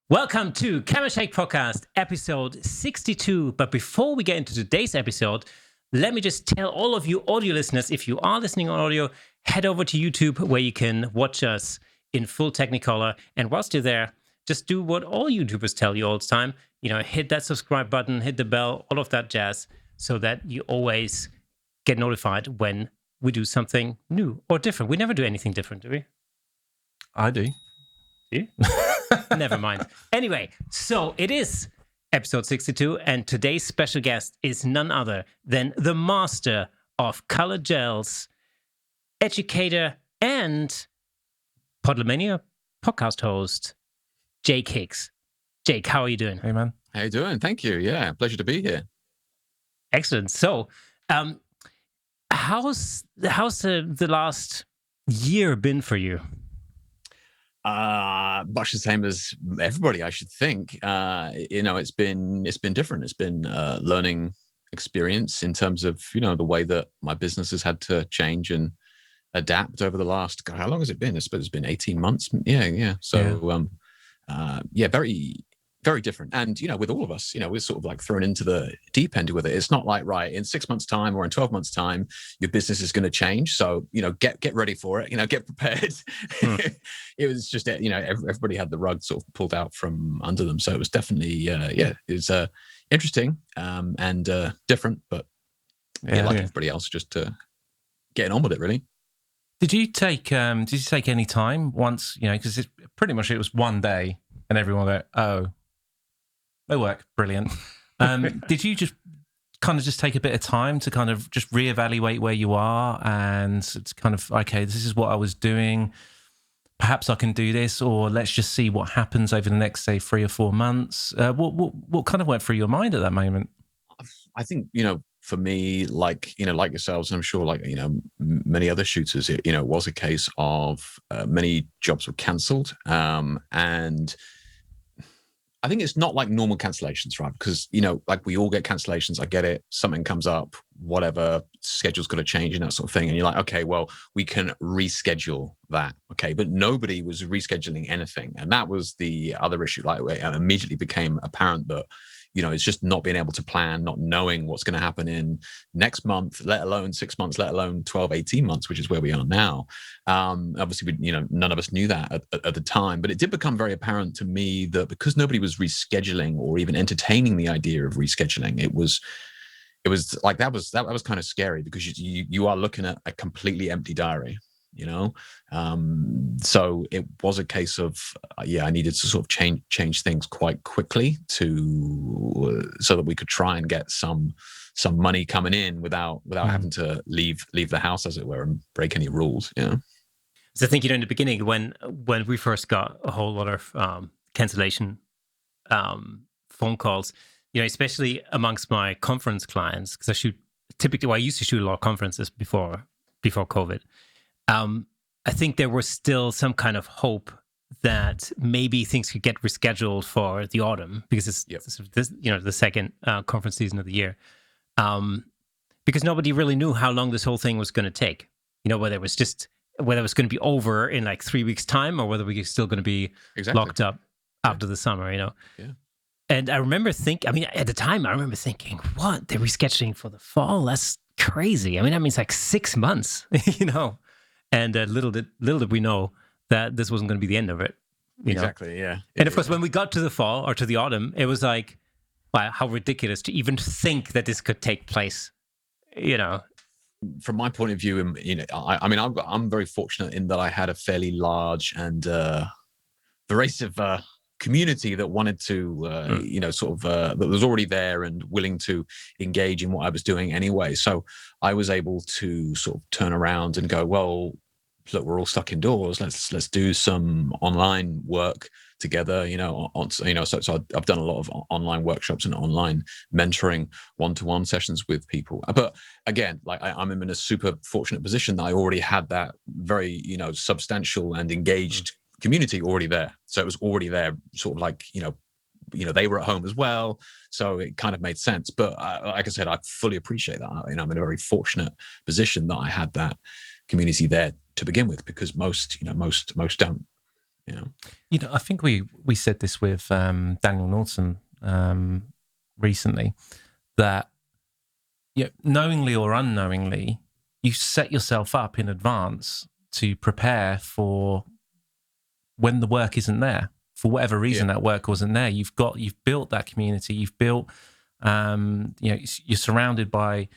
Welcome to Camera Shake Podcast, episode 62. But before we get into today's episode, let me just tell all of you audio listeners, if you are listening on audio, head over to YouTube where you can watch us in full Technicolor. And whilst you're there, just do what all YouTubers tell you all the time. You know, hit that subscribe button, hit the bell, all of that jazz, so that you always get notified when we do something new or different. We never do anything different, do we? I do. Do you? Never mind. Anyway, so it is episode 62, and today's special guest is none other than the master of color gels, educator, and Podlamania podcast host, Jake Hicks. Jake, how are you doing? Hey, man. How you doing? Thank you. Yeah, pleasure to be here. Excellent. So, how's the last year been for you? Much the same as everybody, I should think. It's been different. It's been a learning experience in terms of, the way that my business has had to change and adapt over the last, God, how long has it been? I suppose it's been 18 months. Yeah. So, very, very different. And, with all of us, we're sort of like thrown into the deep end with it. It's not like, right, in 6 months' time or in 12 months' time, your business is going to change. So, get ready for it, get prepared. It was just, everybody had the rug sort of pulled out from under them. So it was definitely, it was interesting and different, but everybody else, just getting on with it, really. Did you take any time once, because it was one day and everyone went, oh, no work, brilliant. Did you just take a bit of time to kind of just reevaluate where you are and it's kind of, okay, this is what I was doing. Perhaps I can do this, or let's just see what happens over the next, say, 3 or 4 months. What kind of went through your mind at that moment? I think, for me, like yourselves, and I'm sure many other shooters, it was a case of many jobs were cancelled. And I think it's not like normal cancellations, right? Because, we all get cancellations. I get it. Something comes up, whatever, schedule's got to change and that sort of thing. And you're like, okay, well, we can reschedule that. Okay. But nobody was rescheduling anything. And that was the other issue. Like, it immediately became apparent that, it's just not being able to plan, not knowing what's going to happen in next month, let alone 6 months, let alone 12, 18 months, which is where we are now. Obviously, none of us knew that at the time, but it did become very apparent to me that because nobody was rescheduling or even entertaining the idea of rescheduling, it was like that was kind of scary, because you are looking at a completely empty diary. So it was a case of, I needed to sort of change things quite quickly so that we could try and get some money coming in without having to leave the house, as it were, and break any rules. So I think, in the beginning, when we first got a whole lot of cancellation phone calls, especially amongst my conference clients, because I used to shoot a lot of conferences before COVID. I think there was still some kind of hope that maybe things could get rescheduled for the autumn, because it's the second conference season of the year. Because nobody really knew how long this whole thing was going to take. Whether it was going to be over in like 3 weeks' time, or whether we were still going to be locked up after the summer. Yeah. And I remember at the time, I remember thinking, what? They're rescheduling for the fall? That's crazy. That means like 6 months. And little did we know that this wasn't going to be the end of it. Exactly, yeah. And of course, when we got to the fall or to the autumn, it was like, wow, how ridiculous to even think that this could take place. From my point of view, I'm very fortunate in that I had a fairly large and derisive community that wanted to, that was already there and willing to engage in what I was doing anyway. So I was able to sort of turn around and go, well, look, we're all stuck indoors. Let's do some online work together. So I've done a lot of online workshops and online mentoring, one-to-one sessions with people. But again, like I'm in a super fortunate position that I already had that very, substantial and engaged community already there. So it was already there, sort of like, they were at home as well. So it kind of made sense. But like I said, I fully appreciate that. I'm in a very fortunate position that I had that community there to begin with, because most don't. Yeah. You know, I think we said this with Daniel Norton recently, that knowingly or unknowingly, you set yourself up in advance to prepare for when the work isn't there. For whatever reason, that work wasn't there. You've built that community. You've built, you're surrounded by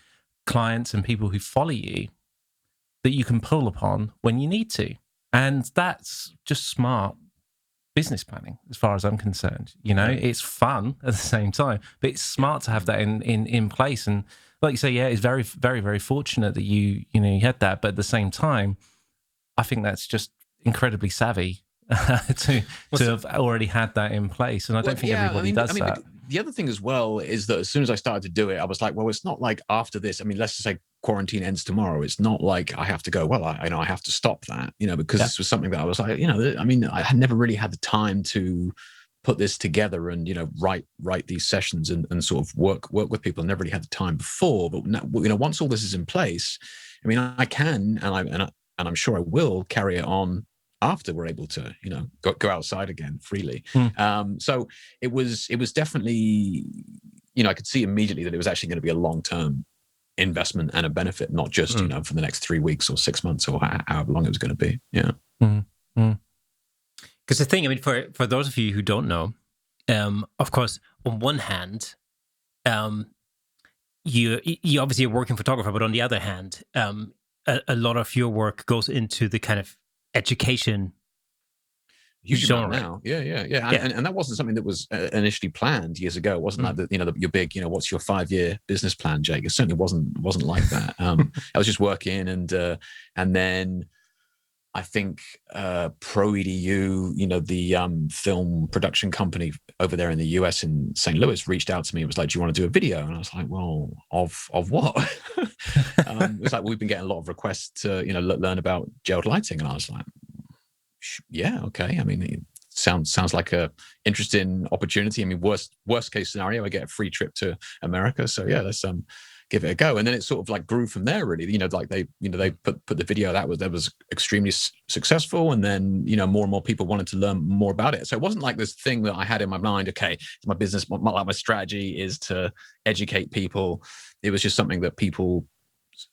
clients and people who follow you that you can pull upon when you need to. And that's just smart business planning, as far as I'm concerned. It's fun at the same time, but it's smart to have that in place. And like you say, it's very, very, very fortunate that you had that. But at the same time, I think that's just incredibly savvy to have already had that in place. And I don't think everybody does that. The other thing as well is that as soon as I started to do it, I was like, well, it's not like after this. I mean, let's just say quarantine ends tomorrow. It's not like I have to go, well, I have to stop that, because this was something that I was like, I had never really had the time to put this together and, write these sessions and sort of work with people. I never really had the time before. But now, once all this is in place, I mean, I can, and I'm sure I will carry it on after we're able to, go outside again freely. So it was definitely, I could see immediately that it was actually going to be a long-term investment and a benefit, not just, for the next 3 weeks or 6 months or however long it was going to be. Yeah. Because the thing, I mean, for those of you who don't know, of course, on one hand, you obviously are a working photographer, but on the other hand, a lot of your work goes into the kind of education genre now. And that wasn't something that was initially planned years ago. It wasn't like that, your big, what's your 5-year business plan, Jake? It certainly wasn't like that. I was just working, and then I think Pro EDU, the film production company over there in the US in St. Louis, reached out to me. It was like, do you want to do a video? And I was like, well, of what? It was like, we've been getting a lot of requests to, learn about gelled lighting. And I was like, yeah, okay. I mean, it sounds like a interesting opportunity. I mean, worst case scenario, I get a free trip to America. So yeah, let's give it a go. And then it sort of like grew from there, really. Like they put the video that was extremely successful, and then more and more people wanted to learn more about it. So it wasn't like this thing that I had in my mind. Okay, my business, my strategy is to educate people. It was just something that people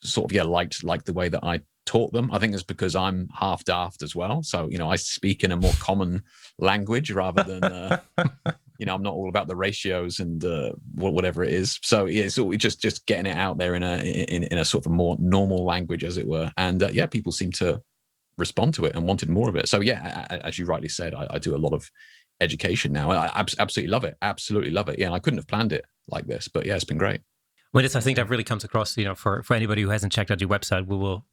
sort of liked the way that I taught them. I think it's because I'm half daft as well. So I speak in a more common language rather than. I'm not all about the ratios and whatever it is. So yeah, so we just getting it out there in a sort of a more normal language, as it were. And people seem to respond to it and wanted more of it. So yeah, as you rightly said, I do a lot of education now. I absolutely love it. Absolutely love it. Yeah, and I couldn't have planned it like this, but yeah, it's been great. Well, I think that really comes across. For anybody who hasn't checked out your website, we will,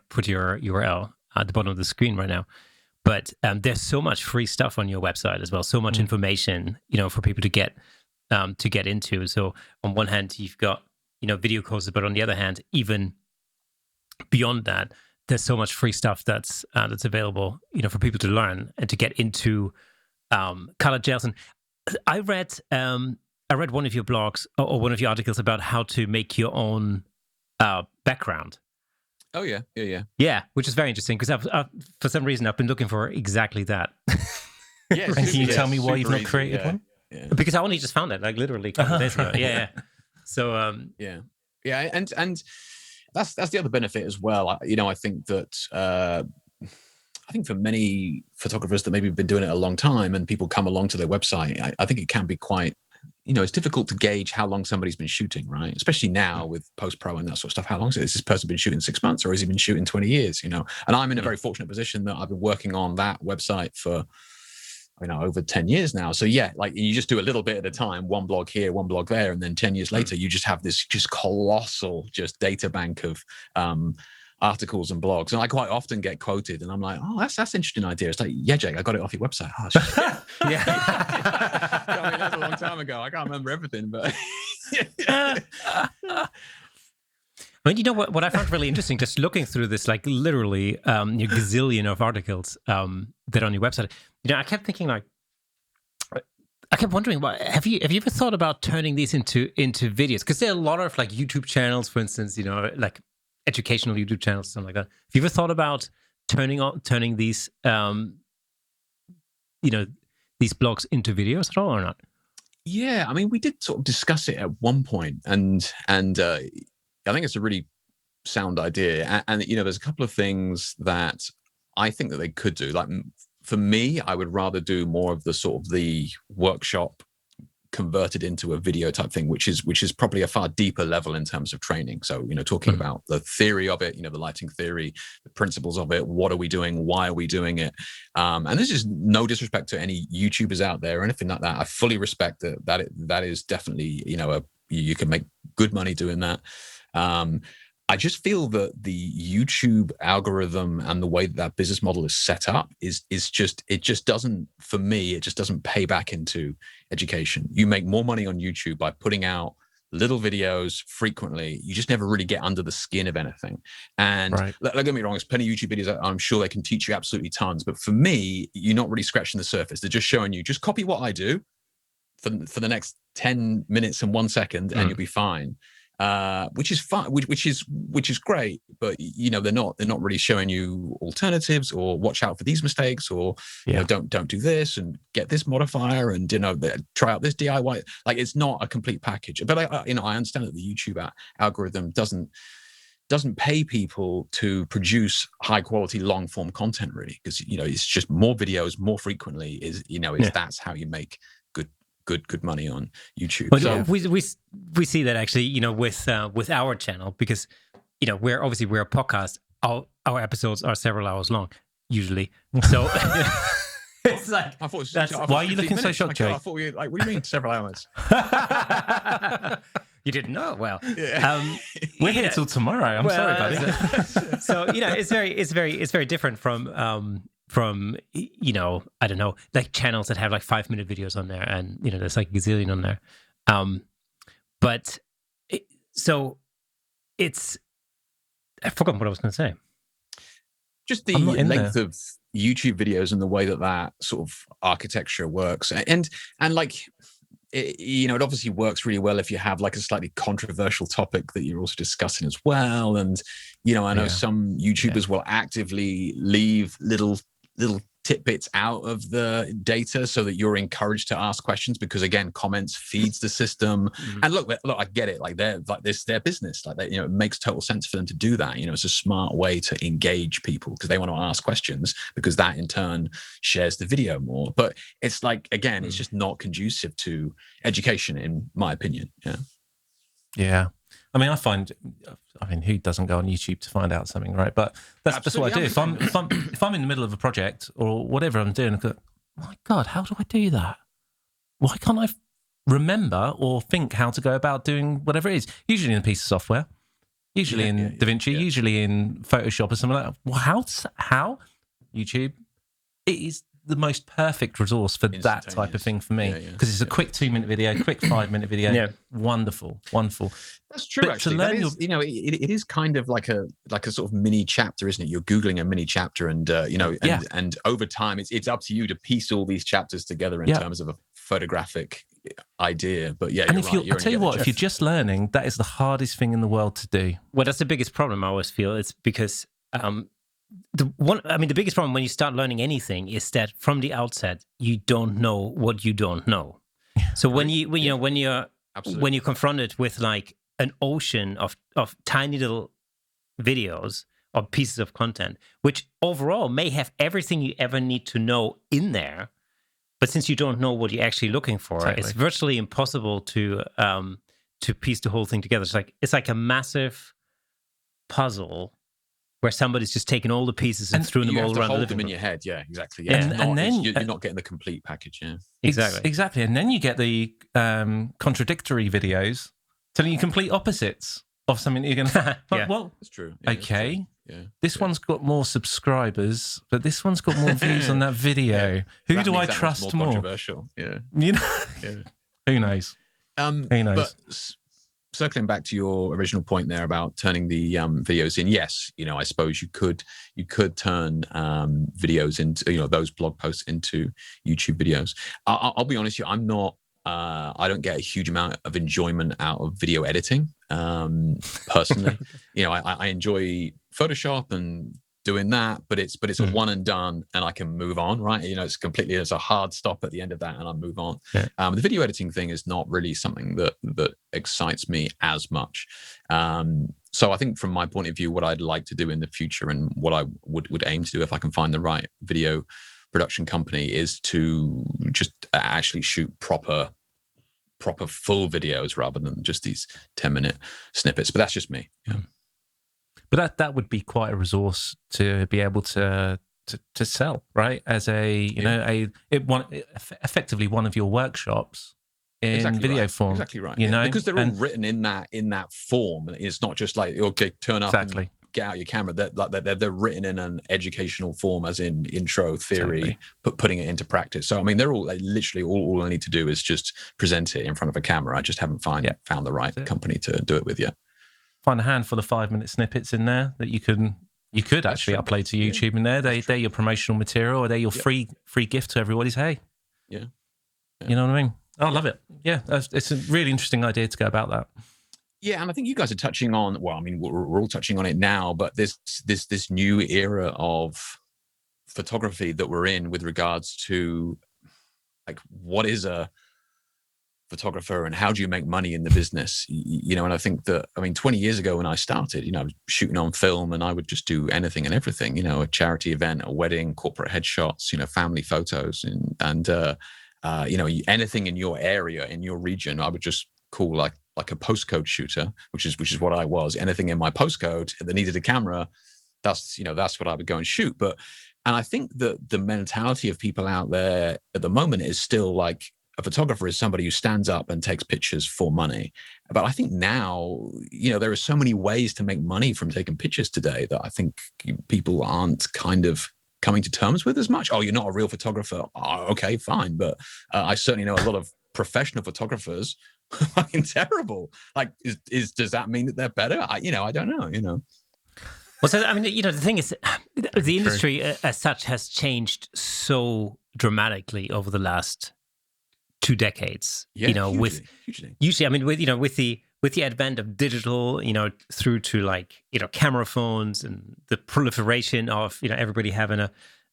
put your URL at the bottom of the screen right now. But there's so much free stuff on your website as well, so much information, for people to get into. So on one hand, you've got, video courses, but on the other hand, even beyond that, there's so much free stuff that's available, for people to learn and to get into color gels. And I read one of your blogs or one of your articles about how to make your own background. Oh yeah. Yeah, which is very interesting because I've for some reason I've been looking for exactly that. Yeah, and can you tell me why you've not created one? Yeah. Because I only just found it, like literally a couple of days ago. Yeah. So and that's the other benefit as well. I think that I think for many photographers that maybe have been doing it a long time and people come along to their website, I think it can be quite. It's difficult to gauge how long somebody's been shooting, right? Especially now with post-pro and that sort of stuff. How long has this person been shooting? 6 months, or has he been shooting 20 years? And I'm in a very fortunate position that I've been working on that website for, over 10 years now. So yeah, like you just do a little bit at a time, one blog here, one blog there. And then 10 years later, you just have this just colossal just data bank of articles and blogs. And I quite often get quoted and I'm like, oh, that's an interesting idea. It's like, yeah, Jake, I got it off your website. Oh, shit. yeah. I mean, that's a long time ago. I can't remember everything, but I mean, what I found really interesting, just looking through this, like literally your gazillion of articles that are on your website. I kept thinking, I kept wondering, have you ever thought about turning these into videos? Because there are a lot of like YouTube channels, for instance, like educational YouTube channels, something like that. Have you ever thought about turning these these blogs into videos at all or not? Yeah, I mean, we did sort of discuss it at one point, and I think it's a really sound idea. And there's a couple of things that I think that they could do. Like for me, I would rather do more of the sort of the workshop converted into a video type thing, which is probably a far deeper level in terms of training. So, talking about the theory of it, the lighting theory, the principles of it, what are we doing, why are we doing it? And this is no disrespect to any YouTubers out there or anything like that. I fully respect that is definitely, you can make good money doing that. I just feel that the YouTube algorithm and the way that business model is set up it just doesn't pay back into education. You make more money on YouTube by putting out little videos frequently. You just never really get under the skin of anything. And don't get me wrong, there's plenty of YouTube videos I'm sure they can teach you absolutely tons. But for me, you're not really scratching the surface. They're just showing you, just copy what I do for the next 10 minutes and 1 second and you'll be fine. Which is fine, which is great, but they're not really showing you alternatives or watch out for these mistakes or don't do this and get this modifier and try out this DIY. Like it's not a complete package. But I understand that the YouTube algorithm doesn't pay people to produce high quality long form content really, because it's just more videos more frequently that's how you make good money on YouTube. But so, we see that actually, with our channel, because we're a podcast. Our episodes are several hours long usually. So it's like why are you looking so shocked, Jake? I thought we what do you mean several hours? You didn't know? Well, we're here till tomorrow. I'm sorry, buddy. So it's very different from I don't know, like channels that have like 5-minute videos on there, and there's like a gazillion on there. I forgot what I was going to say. Just the length of YouTube videos and the way that sort of architecture works, and like it obviously works really well if you have like a slightly controversial topic that you're also discussing as well. And I know some YouTubers will actively leave little tidbits out of the data so that you're encouraged to ask questions, because again, comments feeds the system. And look, I get it. Like they're like this, their business, like that, it makes total sense for them to do that. It's a smart way to engage people because they want to ask questions, because that in turn shares the video more. But it's like, again, it's just not conducive to education, in my opinion. Yeah. I mean, who doesn't go on YouTube to find out something, right? But that's what I do. If I'm in the middle of a project or whatever I'm doing, I go, my God, how do I do that? Why can't I remember or think how to go about doing whatever it is? Usually in a piece of software, usually in DaVinci, usually in Photoshop or something like that. Well, how? YouTube. It is the most perfect resource for that type of thing for me, because it's a quick 2-minute video, quick 5-minute video. Wonderful. That's true. But actually, it is kind of like a sort of mini chapter, isn't it? You're Googling a mini chapter, and and over time, it's up to you to piece all these chapters together in terms of a photographic idea. But I tell you what, if you're just learning, that is the hardest thing in the world to do. Well, that's the biggest problem I always feel. It's because the biggest problem when you start learning anything is that from the outset you don't know what you don't know. So when you're confronted with like an ocean of tiny little videos or pieces of content, which overall may have everything you ever need to know in there, but since you don't know what you're actually looking for, it's virtually impossible to piece the whole thing together. It's like a massive puzzle where somebody's just taken all the pieces and threw them all around the living room. In your head. Yeah, exactly. Yeah. And then you're not getting the complete package. Yeah, exactly. And then you get the contradictory videos telling you complete opposites of something that you're going to. Well, that's true. Okay. Yeah. This one's got more subscribers, but this one's got more views on that video. Who do I trust more? Controversial. Yeah. Who knows? Who knows? But circling back to your original point there about turning the videos in, yes, I suppose you could turn videos into those blog posts into YouTube videos. I'll be honest with you, I'm not. I don't get a huge amount of enjoyment out of video editing personally. I enjoy Photoshop and doing that, but it's a one and done, and I can move on, right? It's a hard stop at the end of that, and I move on. Yeah. The video editing thing is not really something that excites me as much. So I think from my point of view, what I'd like to do in the future, and what I would aim to do if I can find the right video production company, is to just actually shoot proper full videos rather than just these 10-minute snippets. But that's just me. Yeah. But that would be quite a resource to be able to sell, right? As effectively one of your workshops in video form. Exactly right. You know, because they're all written in that form. It's not just like, okay, turn up and get out your camera. They're written in an educational form, as in intro, theory, putting it into practice. So I mean, they're all literally all I need to do is just present it in front of a camera. I just haven't found the right company to do it with yet. Find a handful of 5-minute snippets in there that you could actually upload to YouTube. In there, they're your promotional material, or they're your free gift to everybody's. Hey, yeah, you know what I mean? I love it. Yeah, it's a really interesting idea to go about that. Yeah, and I think you guys are touching on. Well, I mean, we're all touching on it now, but this new era of photography that we're in, with regards to like, what is a photographer and how do you make money in the business? And I think that, I mean, 20 years ago when I started, I was shooting on film, and I would just do anything and everything, a charity event, a wedding, corporate headshots, family photos, and anything in your area, in your region, I would just call like a postcode shooter, which is what I was. Anything in my postcode that needed a camera, that's what I would go and shoot. And I think that the mentality of people out there at the moment is still like, a photographer is somebody who stands up and takes pictures for money. But I think now, there are so many ways to make money from taking pictures today that I think people aren't kind of coming to terms with as much. Oh, you're not a real photographer. Oh, okay, fine. But I certainly know a lot of professional photographers who are fucking terrible. Like, does that mean that they're better? I don't know, Well, so, I mean, the thing is, the industry as such has changed so dramatically over the last 2 decades. Hugely. Usually, I mean, with the advent of digital, through to like, camera phones and the proliferation of, everybody having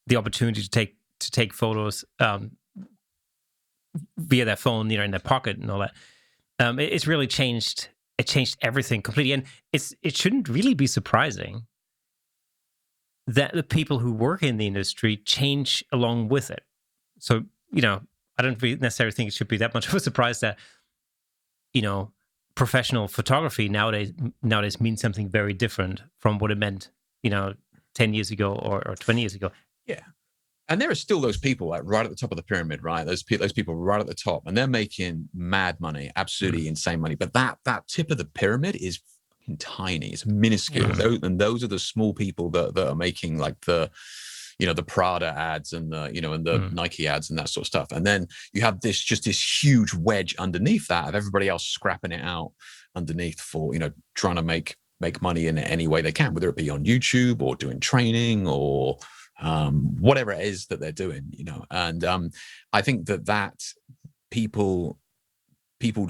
the opportunity to take photos via their phone, in their pocket and all that. It's really changed. It changed everything completely, and it shouldn't really be surprising that the people who work in the industry change along with it. So, I don't necessarily think it should be that much of a surprise that, professional photography nowadays means something very different from what it meant, 10 years ago or 20 years ago. Yeah. And there are still those people like right at the top of the pyramid, right? Those people right at the top, and they're making mad money, absolutely insane money. But that tip of the pyramid is tiny. It's minuscule. And those are the small people that are making like the Prada ads and the Nike ads and that sort of stuff. And then you have this huge wedge underneath that of everybody else scrapping it out underneath for, trying to make money in any way they can, whether it be on YouTube or doing training or whatever it is that they're doing, And I think that people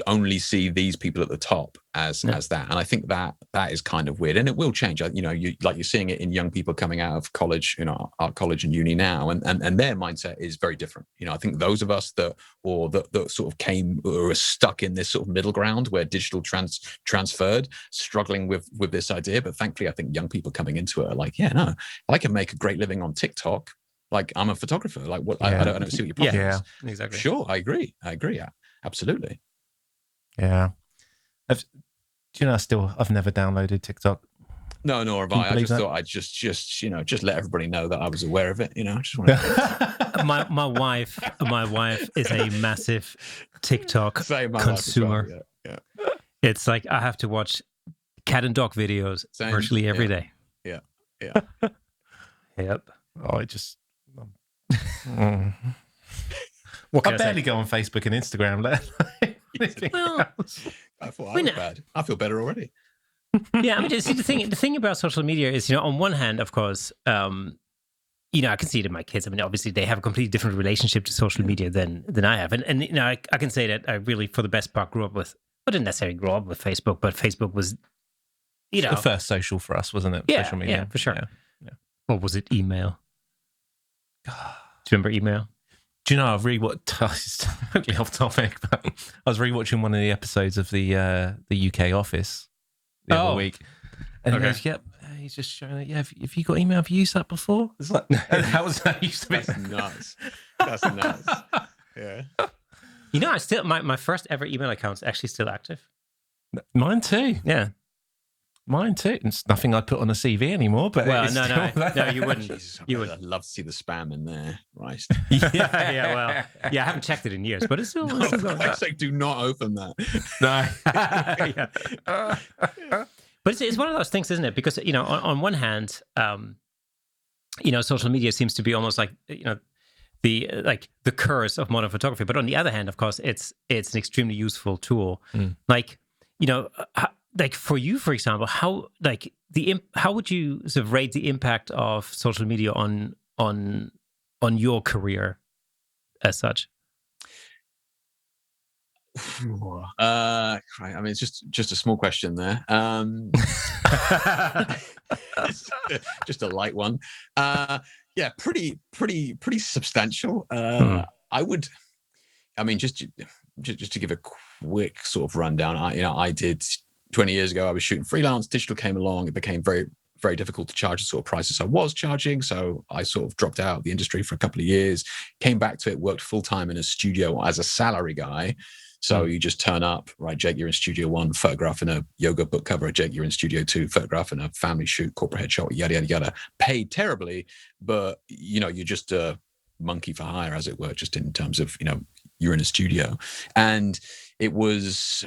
only see these people at the top as that, and I think that is kind of weird, and it will change. You're seeing it in young people coming out of college, art college and uni now, and their mindset is very different. I think those of us that sort of came or are stuck in this sort of middle ground where digital transferred, struggling with this idea. But thankfully, I think young people coming into it are like, yeah, no, I can make a great living on TikTok. Like, I'm a photographer. Like, what? Yeah. I don't see what your problem is. Yeah, exactly. Sure, I agree. Yeah, absolutely. Yeah. I've never downloaded TikTok. No, nor have I. I just thought I'd just let everybody know that I was aware of it. Just wanted to... my wife is a massive TikTok consumer. Well. Yeah. It's like I have to watch cat and dog videos virtually every day. Yeah. Yep. Oh, I just. I barely go on Facebook and Instagram. Well, I thought I was bad. I feel better already. Yeah, I mean, see, the thing about social media is, on one hand, of course, I can see it in my kids. I mean, obviously, they have a completely different relationship to social media than I have, and I can say that I really, for the best part, grew up with. I didn't necessarily grow up with Facebook, but Facebook was, the first social for us, wasn't it? Yeah, social media. Yeah, for sure. Yeah. Or was it email? Do you remember email? Do you know, I've it's totally off topic, but I was rewatching one of the episodes of the UK Office the other week. And he goes, yep, he's just showing it. Yeah, have you got email? Have you used that before? It's like, how was that used to be? That's nuts. That's nuts. Yeah. You know, I still, my first ever email account is actually still active. Mine too. Yeah. Mine too. It's nothing I'd put on a CV anymore, but well, it's no, still you wouldn't. Jesus, You would. I'd love to see the spam in there, right? yeah, I haven't checked it in years, but it's still. No, for Christ's sake, do not open that. No. But it's one of those things, isn't it? Because on one hand, social media seems to be almost like the curse of modern photography. But on the other hand, of course, it's an extremely useful tool. Like for you, for example, how would you sort of rate the impact of social media on your career as such? I mean, it's just a small question there. Just a light one. Yeah, pretty substantial. I mean, just to give a quick sort of rundown. I did 20 years ago. I was shooting freelance. Digital came along. It became very, very difficult to charge the sort of prices I was charging. So I sort of dropped out of the industry for a couple of years. Came back to it. Worked full time in a studio as a salary guy. So you just turn up, right? Jake, you're in studio 1, photographing a yoga book cover. Jake, you're in studio 2, photographing a family shoot, corporate headshot, yada, yada, yada. Paid terribly, but, you're just a monkey for hire, as it were, just in terms of, you're in a studio. And it was,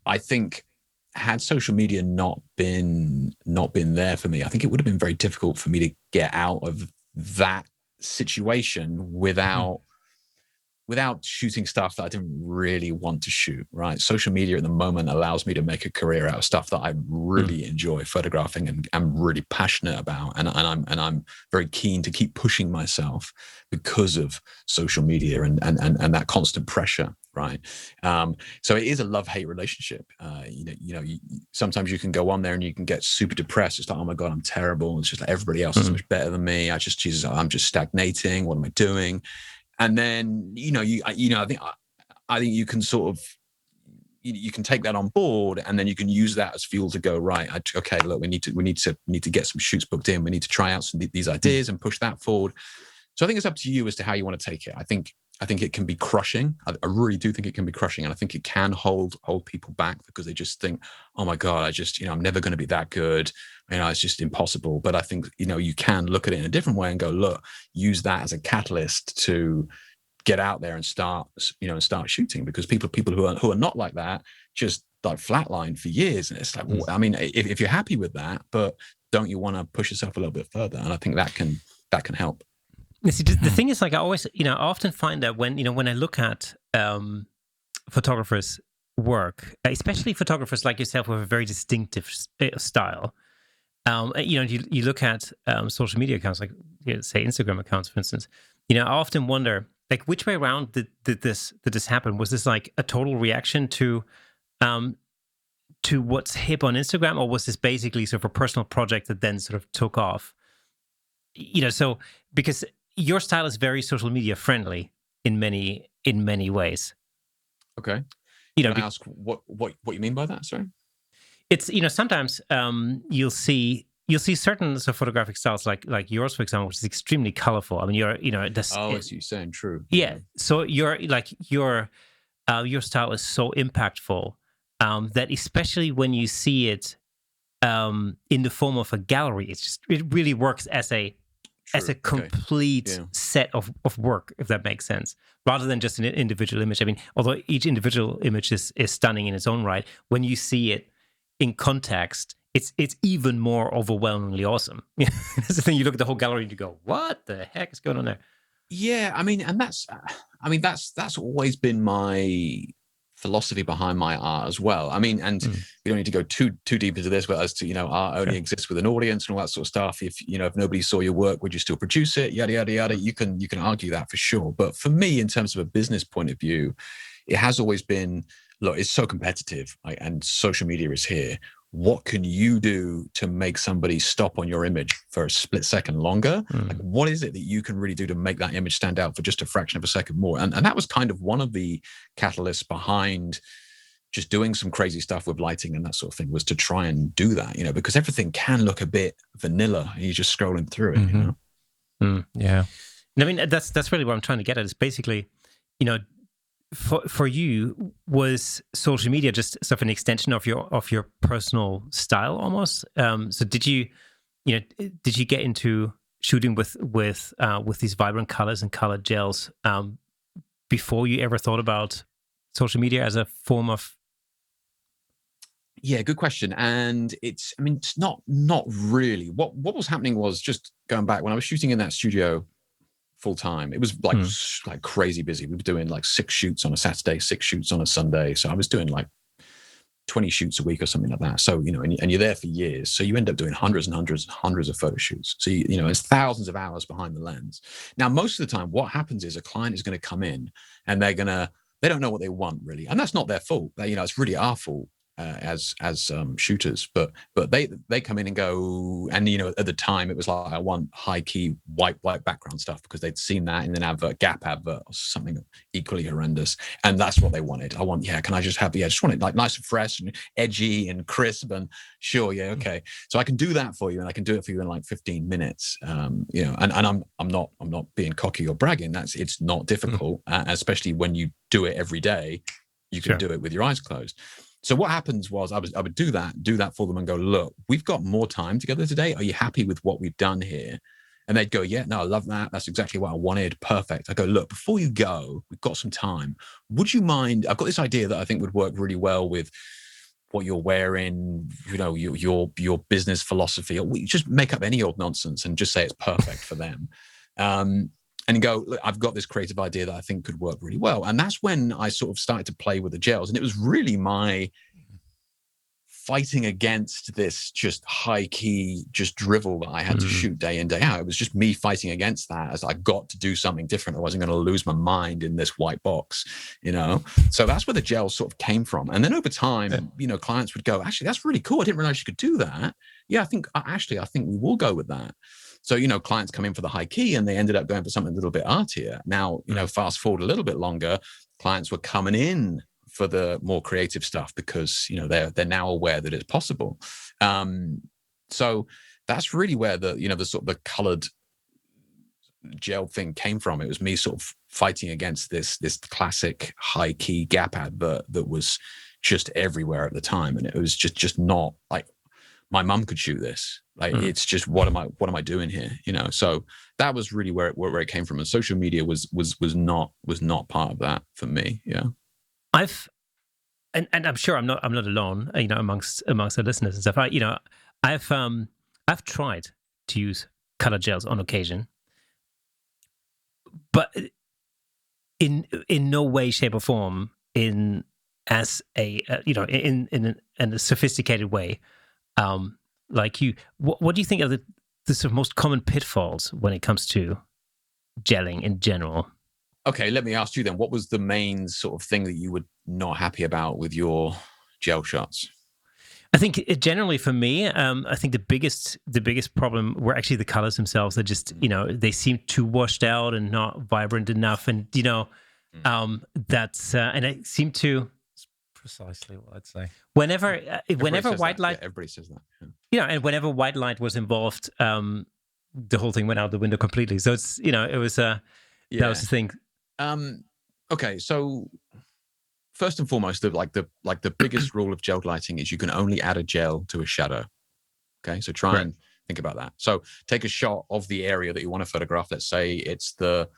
I think, had social media not been there for me, I think it would have been very difficult for me to get out of that situation without shooting stuff that I didn't really want to shoot, right? Social media at the moment allows me to make a career out of stuff that I really enjoy photographing and I'm really passionate about. And I'm very keen to keep pushing myself because of social media and that constant pressure, right? So it is a love-hate relationship. Sometimes you can go on there and you can get super depressed. It's like, oh my God, I'm terrible. It's just like everybody else is so much better than me. I'm just stagnating. What am I doing? And then, I think you can sort of, you can take that on board and then you can use that as fuel to go, right, okay, look, we need to get some shoots booked in. We need to try out these ideas and push that forward. So I think it's up to you as to how you want to take it. I think it can be crushing. I really do think it can be crushing. And I think it can hold people back because they just think, oh my God, I'm never going to be that good. It's just impossible. But I think, you can look at it in a different way and go, look, use that as a catalyst to get out there and start shooting, because people who are not like that just like flatline for years. And it's like, I mean, if you're happy with that, but don't you want to push yourself a little bit further? And I think that can help. See, the thing is, like, I always, I often find that when I look at photographers' work, especially photographers like yourself with a very distinctive style, you look at social media accounts, like say Instagram accounts, for instance. I often wonder, like, which way around did this happen? Was this like a total reaction to what's hip on Instagram, or was this basically sort of a personal project that then sort of took off? So because your style is very social media friendly in many ways. Okay. Can I ask what you mean by that? Sorry. It's sometimes you'll see certain sort of photographic styles like yours, for example, which is extremely colorful. I mean, I see you're saying, true. Yeah. So your style is so impactful that especially when you see it in the form of a gallery, it really works as a complete set of work, if that makes sense, rather than just an individual image. I mean, although each individual image is stunning in its own right, when you see it in context, it's even more overwhelmingly awesome. That's the thing. You look at the whole gallery and you go, "What the heck is going on there?" Yeah, I mean, and that's always been my philosophy behind my art as well. I mean, and we don't need to go too deep into this, but as to art only exists with an audience and all that sort of stuff. If nobody saw your work, would you still produce it? Yada yada yada. You can argue that for sure. But for me, in terms of a business point of view, it has always been, look, it's so competitive, and social media is here. what can you do to make somebody stop on your image for a split second longer? Like, what is it that you can really do to make that image stand out for just a fraction of a second more? And that was kind of one of the catalysts behind just doing some crazy stuff with lighting and that sort of thing, was to try and do that, because everything can look a bit vanilla and you're just scrolling through it, Yeah. I mean, that's really what I'm trying to get at. Is basically, for you, was social media just sort of an extension of your personal style almost? So did you get into shooting with these vibrant colors and colored gels before you ever thought about social media as a form of? Yeah, good question. And it's not really. What was happening was, just going back when I was shooting in that studio full time, it was like crazy busy. We were doing like 6 shoots on a Saturday, 6 shoots on a Sunday. So I was doing like 20 shoots a week or something like that. So, and you're there for years. So you end up doing hundreds and hundreds and hundreds of photo shoots. So, it's thousands of hours behind the lens. Now, most of the time, what happens is a client is going to come in and they don't know what they want really. And that's not their fault. It's really our fault. As shooters, but they come in and go, and at the time it was like, I want high key white background stuff, because they'd seen that in an advert, Gap advert or something equally horrendous, and that's what they wanted. Can I just just want it like nice and fresh and edgy and crisp, and sure, okay, so I can do that for you, and I can do it for you in like 15 minutes. And I'm not being cocky or bragging. It's not difficult, especially when you do it every day. You can do it with your eyes closed. So what happens was, I would do that for them and go, look, we've got more time together today. Are you happy with what we've done here? And they'd go, yeah, no, I love that. That's exactly what I wanted. Perfect. I go, look, before you go, we've got some time. Would you mind? I've got this idea that I think would work really well with what you're wearing, your business philosophy, or we just make up any old nonsense and just say it's perfect for them. And go, look, I've got this creative idea that I think could work really well. And that's when I sort of started to play with the gels. And it was really my fighting against this just high key, just drivel that I had to shoot day in, day out. It was just me fighting against that, as I got to do something different. I wasn't going to lose my mind in this white box, So that's where the gels sort of came from. And then over time, clients would go, actually, that's really cool. I didn't realize you could do that. Yeah, I think we will go with that. So, clients come in for the high key and they ended up going for something a little bit artier. Now, fast forward a little bit longer, clients were coming in for the more creative stuff because, they're now aware that it's possible. So that's really where the sort of the colored gel thing came from. It was me sort of fighting against this classic high key Gap advert that was just everywhere at the time. And it was just not like, my mum could shoot this. Like, it's just, what am I doing here? So that was really where it came from. And social media was not part of that for me. Yeah. And I'm sure I'm not alone, amongst our listeners and stuff. I've tried to use color gels on occasion, but in no way, shape, or form in a sophisticated way. Like you, what do you think are the sort of most common pitfalls when it comes to gelling in general? Okay, let me ask you then, what was the main sort of thing that you were not happy about with your gel shots? I think generally for me, I think the biggest problem were actually the colors themselves. They just, they seem too washed out and not vibrant enough. And, and I seem to... Precisely what I'd say. Whenever white light... Yeah, everybody says that. Yeah. And whenever white light was involved, the whole thing went out the window completely. So it's, it was... That was the thing. Okay, so first and foremost, the biggest rule of gel lighting is you can only add a gel to a shadow. Okay, so try and think about that. So take a shot of the area that you want to photograph. Let's say it's the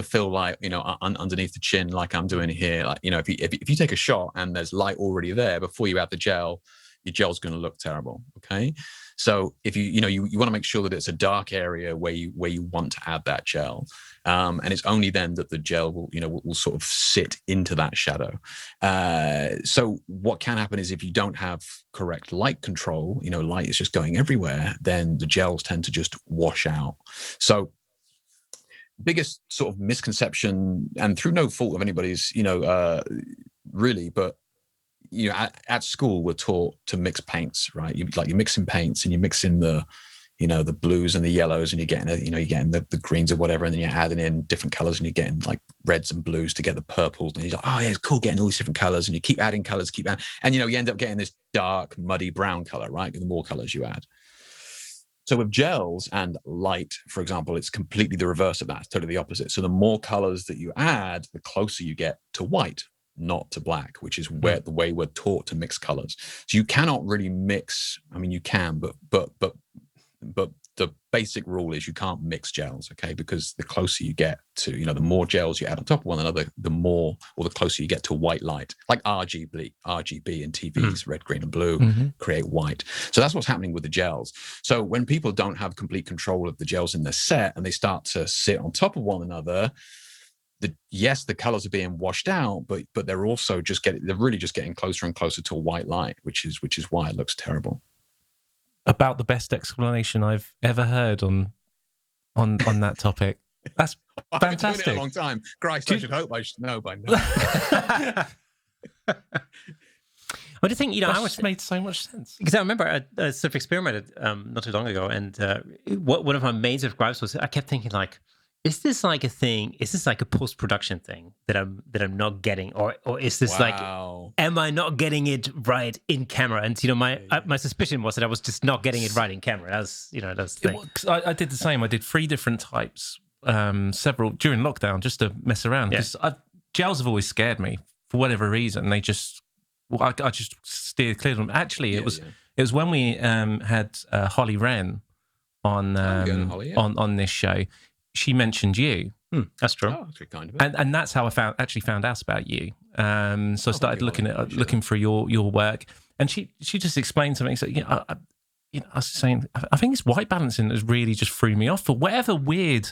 fill light, underneath the chin, like I'm doing here. Like, if you take a shot and there's light already there before you add the gel, your gel's going to look terrible. Okay, so if you want to make sure that it's a dark area where you want to add that gel, and it's only then that the gel will sort of sit into that shadow. So what can happen is, if you don't have correct light control, light is just going everywhere, then the gels tend to just wash out. So biggest sort of misconception, and through no fault of anybody's, really, but at school we're taught to mix paints, right? You're mixing paints and you're mixing the blues and the yellows, and you're getting the greens or whatever, and then you're adding in different colors, and you're getting like reds and blues to get the purples, and you're like, oh yeah, it's cool getting all these different colors, and you keep adding colors, and you end up getting this dark, muddy brown color, right? The more colors you add. So with gels and light, for example, it's completely the reverse of that. It's totally the opposite. So the more colors that you add, the closer you get to white, not to black, which is where the way we're taught to mix colors. So you cannot really mix. I mean, you can, but the basic rule is you can't mix gels, okay? Because the closer you get to, the more gels you add on top of one another, the more, or the closer you get to white light, like RGB and TVs, red, green, and blue, create white. So that's what's happening with the gels. So when people don't have complete control of the gels in their set and they start to sit on top of one another, the colors are being washed out, but they're also they're really just getting closer and closer to a white light, which is why it looks terrible. About the best explanation I've ever heard on that topic. That's fantastic. I've been doing it a long time. Christ, I should hope I should know by now. I just think, I was made so much sense. Because I remember I sort of experimented not too long ago, and one of my main sort of gripes was I kept thinking, like, is this like a thing? Is this like a post-production thing that I'm not getting, or is this like, am I not getting it right in camera? And my suspicion was that I was just not getting it right in camera. That's that's the thing. I did the same. I did 3 different types, several during lockdown, just to mess around. Because gels have always scared me for whatever reason. I just steered clear of them. Actually, it was when we had Holly Wren on on this show. She mentioned you. That's true. Oh, that's kind of it. And that's how I found out about you. So I started looking for your work, and she just explained something. So I was saying, I think this white balancing has really just threw me off for whatever weird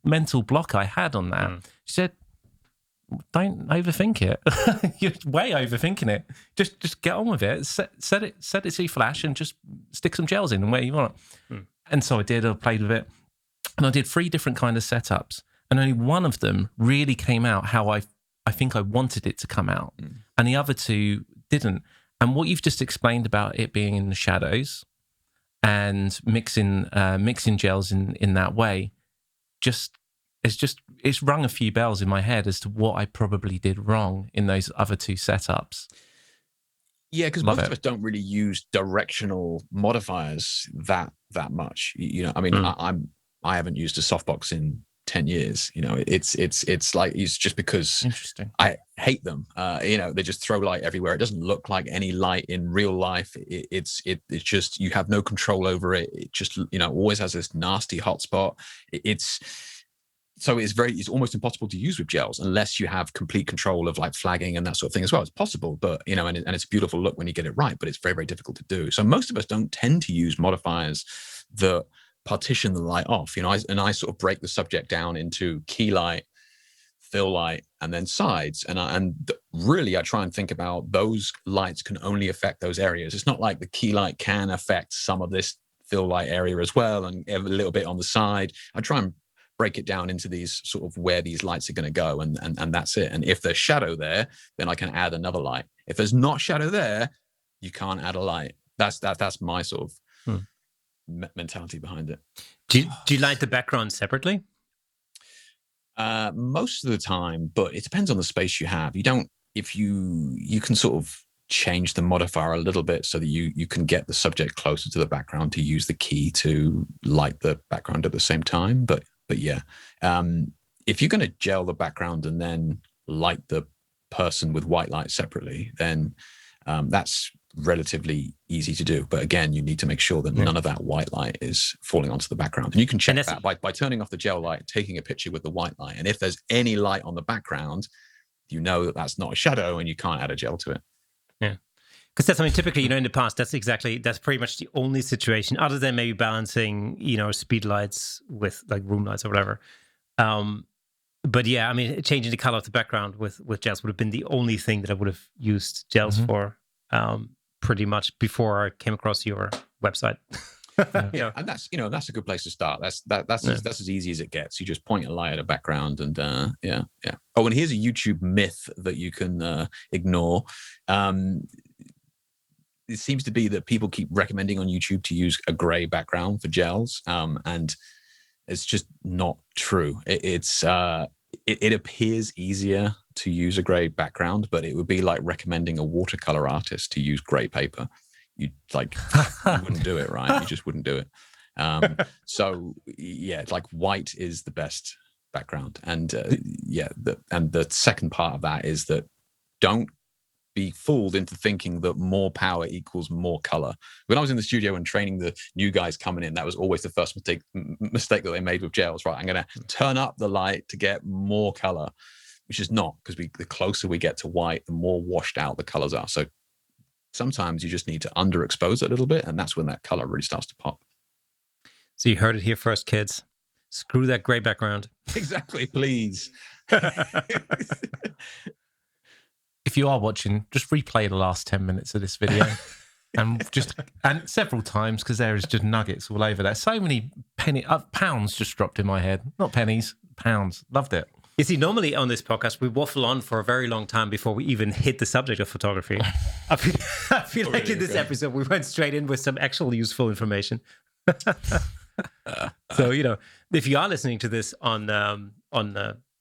mental block I had on that. She said, "Don't overthink it. You're way overthinking it. Just get on with it. Set it to flash, and just stick some gels in where you want it." And so I did. I played with it. And I did 3 different kind of setups, and only one of them really came out how I think I wanted it to come out, and the other 2 didn't. And what you've just explained about it being in the shadows and mixing gels in that way, it's rung a few bells in my head as to what I probably did wrong in those other 2 setups. Yeah, because most of us don't really use directional modifiers that much. I mean, I haven't used a softbox in 10 years. It's like, it's just because I hate them. They just throw light everywhere. It doesn't look like any light in real life. It's just, you have no control over it. It just, always has this nasty hot spot. It's almost impossible to use with gels unless you have complete control of like flagging and that sort of thing as well. It's possible, but and it's a beautiful look when you get it right, but it's very, very difficult to do. So most of us don't tend to use modifiers that partition the light off. I sort of break the subject down into key light, fill light, and then sides. And really, I try and think about those lights can only affect those areas. It's not like the key light can affect some of this fill light area as well, and a little bit on the side. I try and break it down into these sort of where these lights are going to go, and that's it. And if there's shadow there, then I can add another light. If there's not shadow there, you can't add a light. That's my sort of mentality behind it. Do you light the background separately? Most of the time, but it depends on the space you have. You can sort of change the modifier a little bit so that you can get the subject closer to the background to use the key to light the background at the same time. But yeah, if you're going to gel the background and then light the person with white light separately, then that's relatively easy to do. But again, you need to make sure that none of that white light is falling onto the background. And you can check that by turning off the gel light, taking a picture with the white light. And if there's any light on the background, you know that that's not a shadow and you can't add a gel to it. Yeah. Because typically, in the past, that's pretty much the only situation, other than maybe balancing, speed lights with like room lights or whatever. But yeah, I mean, changing the color of the background with gels would have been the only thing that I would have used gels for pretty much before I came across your website. Yeah. And that's a good place to start. That's as easy as it gets. You just point a light at a background, and yeah. Oh, and here's a YouTube myth that you can ignore. It seems to be that people keep recommending on YouTube to use a gray background for gels, and it's just not true. It appears easier to use a gray background, but it would be like recommending a watercolor artist to use gray paper. You wouldn't do it, right? You just wouldn't do it. So yeah, like white is the best background, and the second part of that is that don't be fooled into thinking that more power equals more color. When I was in the studio and training the new guys coming in, that was always the first mistake that they made with gels, right? I'm going to turn up the light to get more color, which is not, because the closer we get to white, the more washed out the colors are. So sometimes you just need to underexpose it a little bit, and that's when that color really starts to pop. So you heard it here first, kids. Screw that gray background. Exactly, please. If you are watching, just replay the last 10 minutes of this video and several times, because there is just nuggets all over there. So many pounds just dropped in my head. Not pennies, pounds. Loved it. You see, normally on this podcast, we waffle on for a very long time before we even hit the subject of photography. I feel like in this episode, we went straight in with some actual useful information. So, if you are listening to this on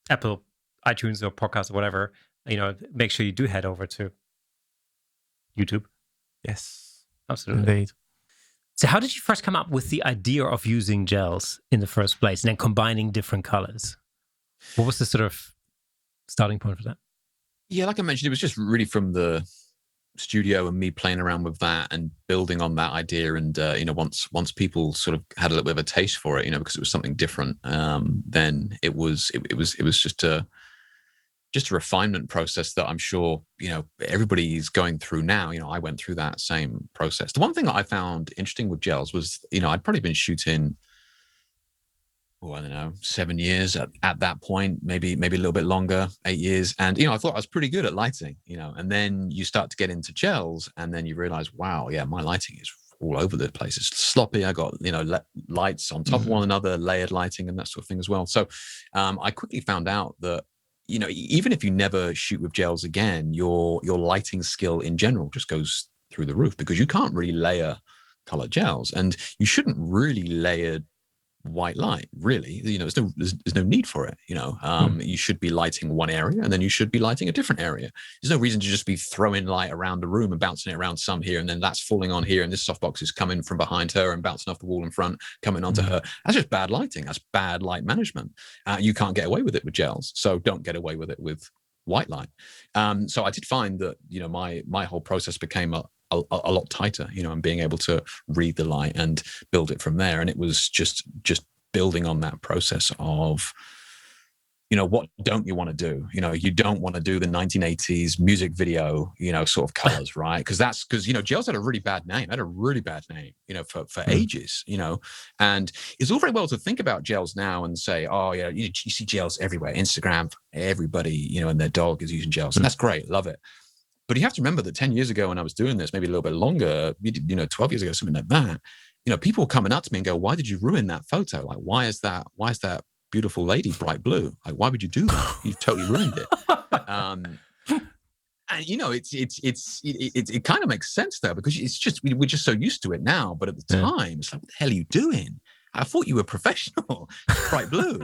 Apple, iTunes, or podcast or whatever, make sure you do head over to YouTube. Yes, absolutely. Indeed. So how did you first come up with the idea of using gels in the first place and then combining different colors? What was the sort of starting point for that? Yeah, like I mentioned, it was just really from the studio and me playing around with that and building on that idea. And, once people sort of had a little bit of a taste for it, because it was something different, then it was just a refinement process that I'm sure, everybody's going through now. I went through that same process. The one thing that I found interesting with gels was, I'd probably been shooting, 7 years at that point, maybe a little bit longer, 8 years. And, I thought I was pretty good at lighting, and then you start to get into gels and then you realize, wow, yeah, my lighting is all over the place. It's sloppy. I got, lights on top of one another, layered lighting and that sort of thing as well. So I quickly found out that, even if you never shoot with gels again, your lighting skill in general just goes through the roof, because you can't really layer color gels, and you shouldn't really layer white light, really. There's no need for it. You should be lighting one area and then you should be lighting a different area. There's no reason to just be throwing light around the room and bouncing it around some here, and then that's falling on here, and this softbox is coming from behind her and bouncing off the wall in front, coming onto her. That's just bad lighting. That's bad light management. You can't get away with it with gels, so don't get away with it with white light. So I did find that my whole process became a lot tighter, and being able to read the light and build it from there. And it was just building on that process of, what don't you want to do? You don't want to do the 1980s music video, sort of colors, right? Because gels had a really bad name, for ages, and it's all very well to think about gels now and say, oh yeah, you see gels everywhere, Instagram, everybody, and their dog is using gels, and that's great, love it. But you have to remember that 10 years ago when I was doing this, maybe a little bit longer, 12 years ago, something like that, people were coming up to me and go, why did you ruin that photo? Like, why is that beautiful lady bright blue? Like, why would you do that? You've totally ruined it. And it kind of makes sense though, because we're just so used to it now. But at the time, it's like, what the hell are you doing? I thought you were professional, bright blue,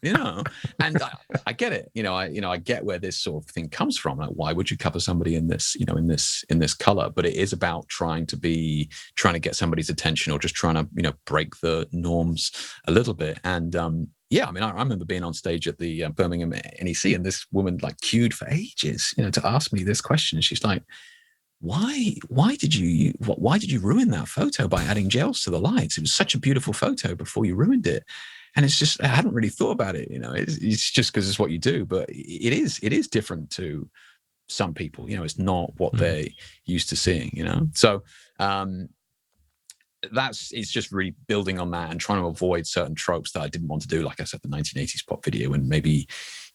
and I get it. I get where this sort of thing comes from. Like, why would you cover somebody in this, in this color? But it is about trying to get somebody's attention, or just trying to, break the norms a little bit. And I remember being on stage at the Birmingham NEC, and this woman queued for ages, to ask me this question. She's like, why did you ruin that photo by adding gels to the lights? It was such a beautiful photo before you ruined it. And it's just, I hadn't really thought about it. It's just because it's what you do, but it is different to some people. It's not what they're used to seeing. So it's just really building on that and trying to avoid certain tropes that I didn't want to do. Like I said, the 1980s pop video, and maybe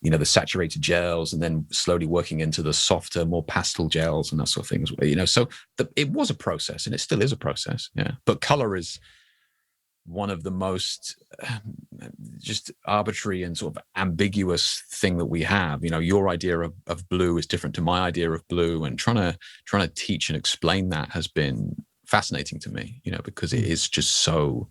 the saturated gels, and then slowly working into the softer, more pastel gels and that sort of thing as well. So it was a process, and it still is a process. Yeah, but color is one of the most just arbitrary and sort of ambiguous thing that we have. Your idea of blue is different to my idea of blue, and trying to teach and explain that has been fascinating to me, because it is just so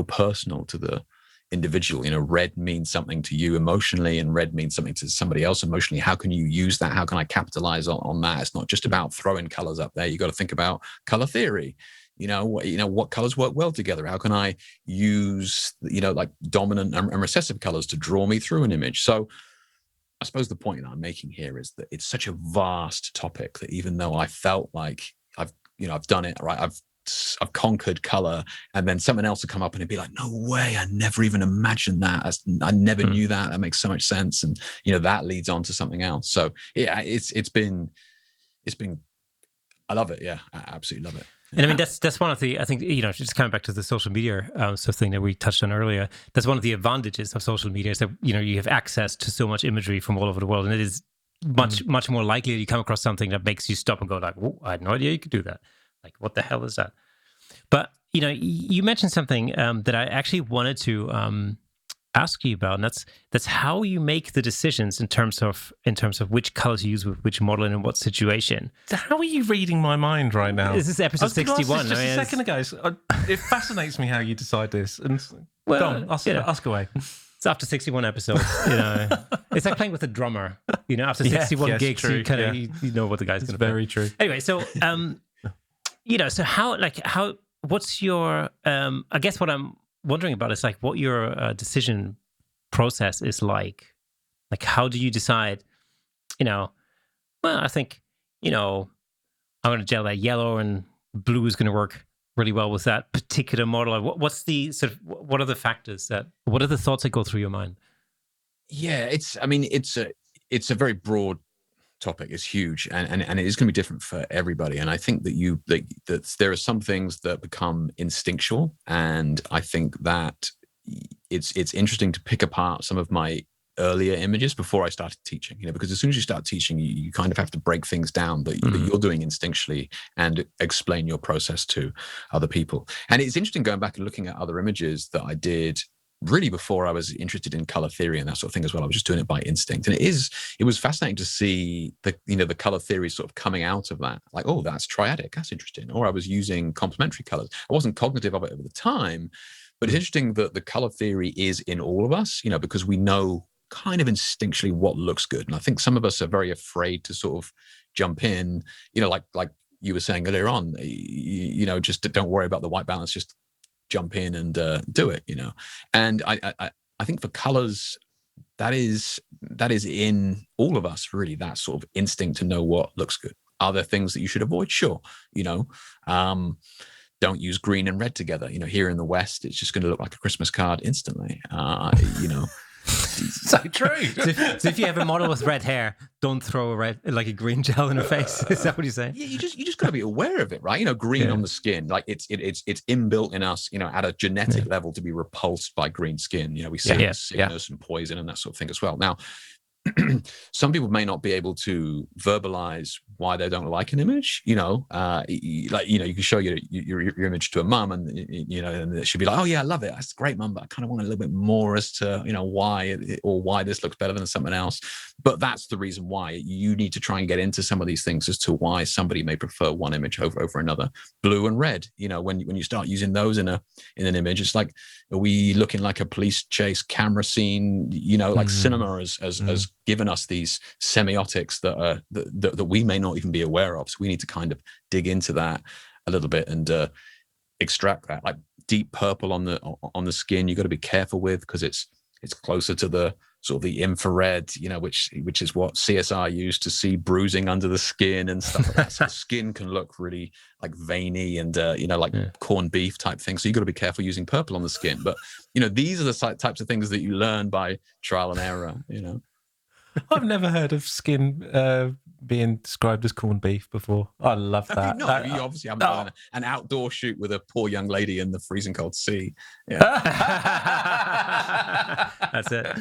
personal to the individual. Red means something to you emotionally, and red means something to somebody else emotionally. How can you use that? How can I capitalize on that? It's not just about throwing colors up there. You got to think about color theory. What colors work well together? How can I use, like dominant and recessive colors to draw me through an image? So I suppose the point that I'm making here is that it's such a vast topic that even though I felt like I've done it, right? I've conquered color, and then someone else would come up and it'd be like, no way, I never even imagined that. I never knew that. That makes so much sense. And, that leads on to something else. So yeah, it's been, I love it. Yeah, I absolutely love it. And I mean, that's one of the, I think, just coming back to the social media sort of thing that we touched on earlier, that's one of the advantages of social media is that, you have access to so much imagery from all over the world. And it is much more likely that you come across something that makes you stop and go like, whoa, I had no idea you could do that. Like, what the hell is that? But, you mentioned something that I actually wanted to ask you about, and that's how you make the decisions in terms of which colors you use with which model and in what situation. So how are you reading my mind right now? This is episode 61. Just a second ago. It fascinates me how you decide this. And well, go on, ask away. It's after 61 episodes. It's like playing with a drummer. After 61 gigs, true, you know what the guy's going to play. Very true. Anyway, so so how what's your I guess what I'm wondering about is like what your decision process is like. Like, how do you decide, well, I think, I'm going to gel that yellow and blue is going to work really well with that particular model. What's the what are the factors what are the thoughts that go through your mind? Yeah, it's a very broad topic. It's huge, and it is going to be different for everybody. And I think that there are some things that become instinctual, and I think that it's interesting to pick apart some of my earlier images before I started teaching, because as soon as you start teaching, you kind of have to break things down that you're doing instinctually and explain your process to other people. And it's interesting going back and looking at other images that I did really before I was interested in color theory and that sort of thing as well. I was just doing it by instinct. And it was fascinating to see the color theory sort of coming out of that. Like, oh, that's triadic. That's interesting. Or I was using complementary colors. I wasn't cognitive of it at the time, but it's interesting that the color theory is in all of us, because we know kind of instinctually what looks good. And I think some of us are very afraid to sort of jump in, like you were saying earlier on, just don't worry about the white balance, just jump in and do it, And I think for colors, that is in all of us, really, that sort of instinct to know what looks good. Are there things that you should avoid? Sure. Don't use green and red together. Here in the West, it's just going to look like a Christmas card instantly. So true. So if you have a model with red hair, don't throw a green gel in her face. Is that what you're saying? Yeah, you just got to be aware of it, right? Green on the skin, like it's inbuilt in us, at a genetic level to be repulsed by green skin. We see sickness and poison and that sort of thing as well. Now, some people may not be able to verbalize why they don't like an image. You can show your image to a mum, and she'll be like, "Oh yeah, I love it. That's great, mum, but I kind of want a little bit more as to why this looks better than something else." But that's the reason why you need to try and get into some of these things as to why somebody may prefer one image over another. Blue and red. When you start using those in an image, it's like, are we looking like a police chase camera scene? Like cinema has given us these semiotics that we may not even be aware of. So we need to kind of dig into that a little bit and extract that. Like deep purple on the skin, you got to be careful with, because it's closer to the sort of the infrared, which is what CSI used to see bruising under the skin and stuff like that. So the skin can look really like veiny and corned beef type thing. So you got to be careful using purple on the skin. But these are the types of things that you learn by trial and error. I've never heard of skin being described as corned beef before. I love that. You obviously haven't done an outdoor shoot with a poor young lady in the freezing cold sea. Yeah. That's it.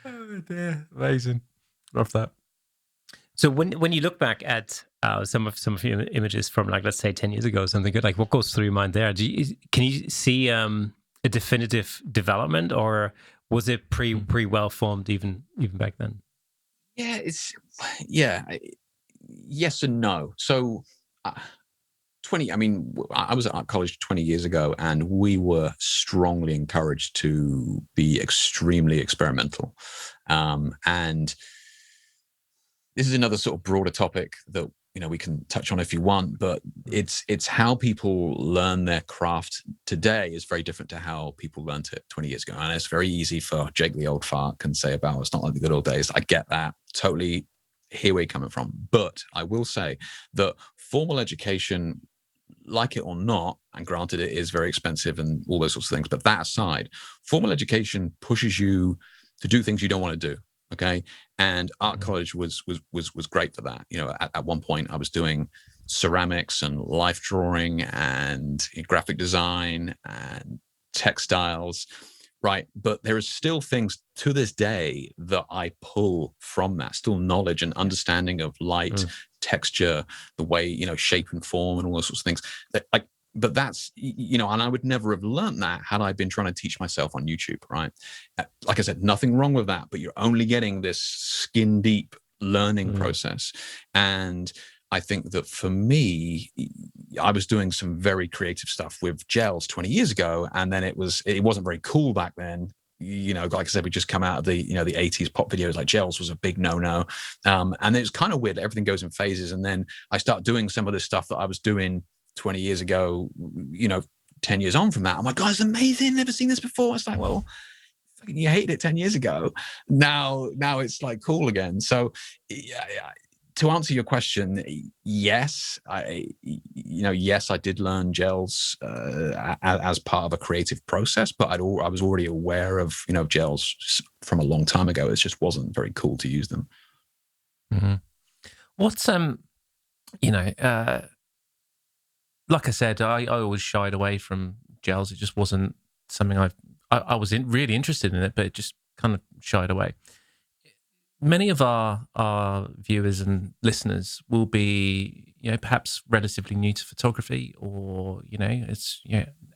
Oh dear, amazing. Love that. So when you look back at some of your images from, like, let's say 10 years ago or something, like, what goes through your mind there? Can you see a definitive development, or was it pretty well formed even back then? Yeah, yes and no. So, 20, I mean, I was at art college 20 years ago, and we were strongly encouraged to be extremely experimental. And this is another sort of broader topic that we can touch on if you want, but it's how people learn their craft today is very different to how people learned it 20 years ago. And it's very easy for Jake the old fart can say about it's not like the good old days. I get that, totally hear where you're coming from. But I will say that formal education, like it or not, and granted it is very expensive and all those sorts of things, but that aside, formal education pushes you to do things you don't want to do. Okay. And art college was great for that. At one point I was doing ceramics and life drawing and graphic design and textiles. Right. But there is still things to this day that I pull from that, still knowledge and understanding of light, texture, the way, shape and form and all those sorts of things. But that's, and I would never have learned that had I been trying to teach myself on YouTube, right? Like I said, nothing wrong with that, but you're only getting this skin deep learning process. And I think that for me, I was doing some very creative stuff with gels 20 years ago, and then it wasn't very cool back then. Like I said, we just come out of the 80s pop videos. Like gels was a big no. And it's kind of weird. Everything goes in phases. And then I start doing some of the stuff that I was doing 20 years ago, 10 years on from that. I'm like, God, it's amazing. Never seen this before. It's like, well, you hated it 10 years ago. Now it's like cool again. So yeah, to answer your question, yes, yes, I did learn gels as part of a creative process, but I was already aware of, gels from a long time ago. It just wasn't very cool to use them. Mm-hmm. What's, like I said, I always shied away from gels. It just wasn't something I was really interested in it, but it just kind of shied away. Many of our viewers and listeners will be, perhaps relatively new to photography, or it's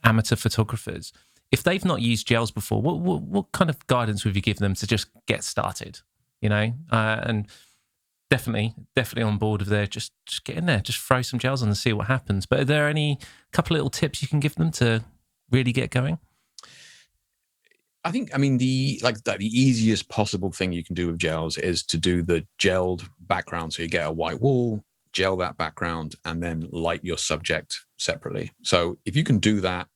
amateur photographers. If they've not used gels before, what kind of guidance would you give them to just get started? And definitely on board with there. Just get in there, just throw some gels on and see what happens. But are there any couple of little tips you can give them to really get going? The easiest possible thing you can do with gels is to do the gelled background. So you get a white wall, gel that background, and then light your subject separately. So if you can do that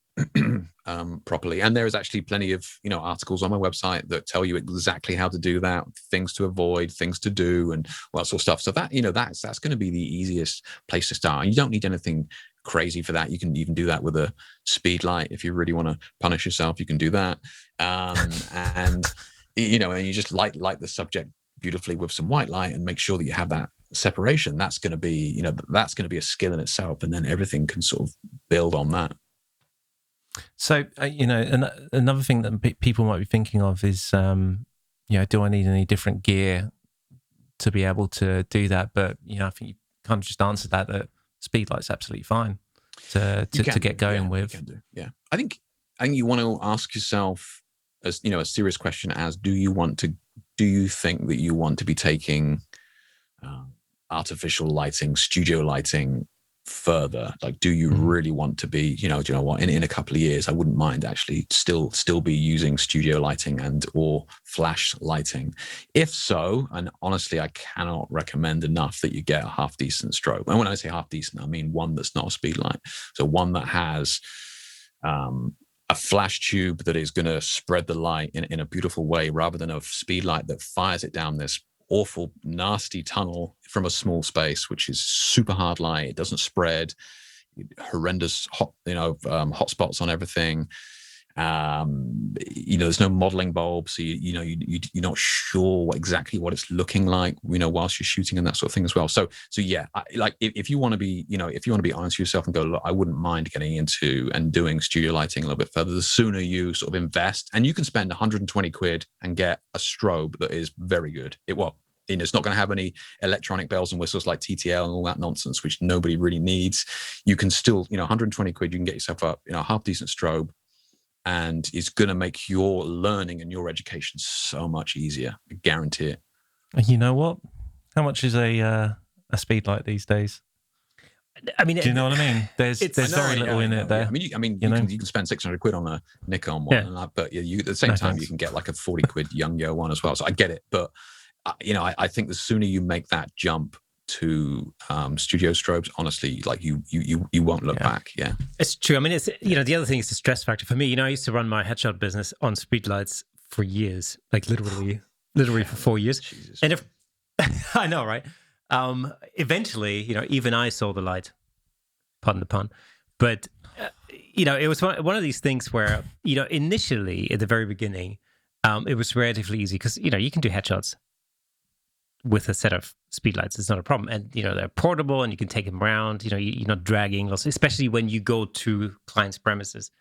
properly, and there is actually plenty of articles on my website that tell you exactly how to do that, things to avoid, things to do, and all that sort of stuff. So that that's going to be the easiest place to start. And you don't need anything crazy for that. You can even do that with a speed light. If you really want to punish yourself, you can do that. And you just light the subject beautifully with some white light and make sure that you have that separation. That's going to be a skill in itself, and then everything can sort of build on that. So another thing that people might be thinking of is do I need any different gear to be able to do that? But I think you kind of just answered that speedlight's absolutely fine to get going with. You can do. Yeah, I think you want to ask yourself a serious question as do you think that you want to be taking artificial lighting, studio lighting further? Like, do you really want to be, do you know what, in a couple of years I wouldn't mind actually still be using studio lighting and or flash lighting? If so, and honestly I cannot recommend enough that you get a half decent strobe. And when I say half decent, I mean one that's not a speed light. So one that has a flash tube that is going to spread the light in a beautiful way, rather than a speed light that fires it down this awful, nasty tunnel from a small space, which is super hard light. It doesn't spread, horrendous hot spots on everything. There's no modeling bulb, so you're not sure exactly what it's looking like, whilst you're shooting and that sort of thing as well. So yeah, if you want to be, honest with yourself and go, look, I wouldn't mind getting into and doing studio lighting a little bit further. The sooner you sort of invest, and you can spend 120 quid and get a strobe that is very good. it's not going to have any electronic bells and whistles like TTL and all that nonsense, which nobody really needs. You can still, 120 quid, you can get yourself up, a half decent strobe, and it's going to make your learning and your education so much easier. I guarantee it. You know what? How much is a speed light these days? I mean, do you know what I mean? There's very little in it there. Yeah. You can spend 600 quid on a Nikon one, but at the same time, you can get like a 40 quid Yongnuo one as well. So I get it, but I think the sooner you make that jump to studio strobes, honestly, like you won't look back. Yeah, it's true. I mean, it's the other thing is the stress factor for me. I used to run my headshot business on speedlights for years, like literally for 4 years. Jesus. And if I know, right? Eventually, even I saw the light. Pardon the pun, but it was one of these things where initially at the very beginning, it was relatively easy because you can do headshots with a set of speedlights. It's not a problem, and they're portable and you can take them around. You're not dragging, especially when you go to clients' premises.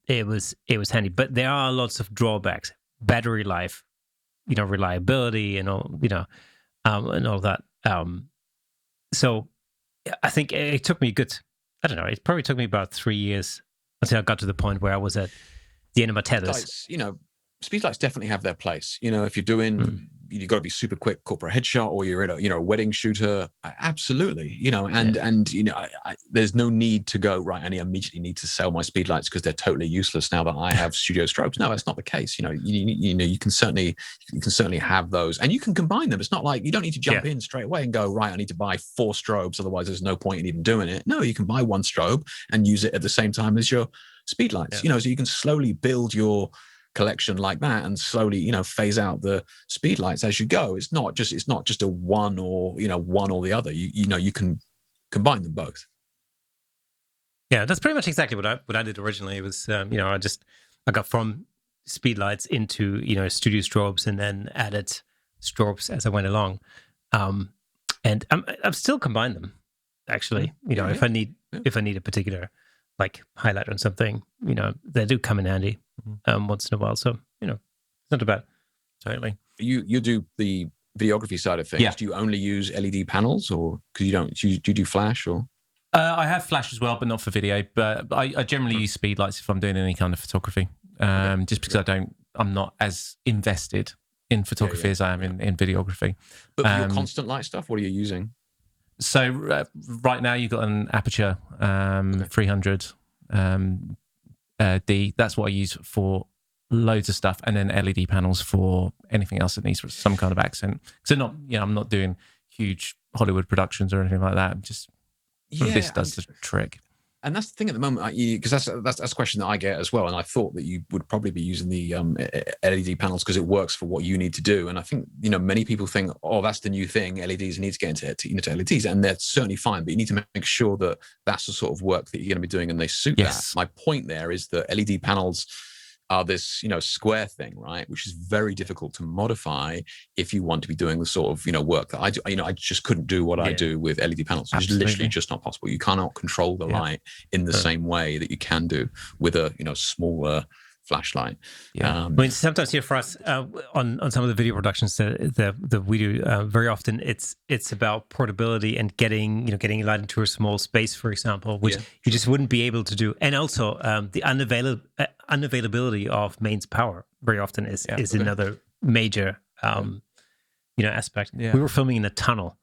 It was handy, but there are lots of drawbacks: battery life, reliability, and all and all that. So I think it took me it probably took me about 3 years until I got to the point where I was at the end of my tethers. Speedlights definitely have their place. If you're doing, you've got to be super quick corporate headshot, or you're in a wedding shooter. Absolutely, there's no need to go right. I immediately need to sell my speedlights because they're totally useless now that I have studio strobes. No, that's not the case. You can certainly have those, and you can combine them. It's not like you don't need to jump in straight away and go right. I need to buy 4 strobes, otherwise there's no point in even doing it. No, you can buy 1 strobe and use it at the same time as your speedlights. So you can slowly build your collection like that and slowly phase out the speedlights as you go. It's not just a one or the other. You can combine them both. Yeah, that's pretty much exactly what I did originally. It was I got from speedlights into studio strobes and then added strobes as I went along, and I've still combined them actually. If I need a particular like highlight on something, they do come in handy once in a while. So, it's not too bad. Totally. You do the videography side of things. Yeah. Do you only use LED panels, or because do you do flash or? I have flash as well, but not for video. But I generally use speedlights if I'm doing any kind of photography. Just because I'm not as invested in photography as I am in videography. But for your constant light stuff, what are you using? So right now you've got an aperture 300 D. That's what I use for loads of stuff, and then LED panels for anything else that needs some kind of accent. So I'm not doing huge Hollywood productions or anything like that. Just this does the trick. And that's the thing at the moment, because that's a question that I get as well. And I thought that you would probably be using the LED panels because it works for what you need to do. And I think many people think, oh, that's the new thing. LEDs, need to get into LEDs, and they're certainly fine. But you need to make sure that that's the sort of work that you're going to be doing, and they suit that. My point there is that LED panels are this square thing, right, which is very difficult to modify if you want to be doing the sort of work that I do. I just couldn't do what I do with LED panels. It's literally just not possible. You cannot control the light in the same way that you can do with a smaller flashlight. I mean, sometimes here for us on some of the video productions that we do, very often it's about portability and getting light into a small space, for example, which you just wouldn't be able to do, and also the unavailability of mains power very often is another major aspect. We were filming in a tunnel.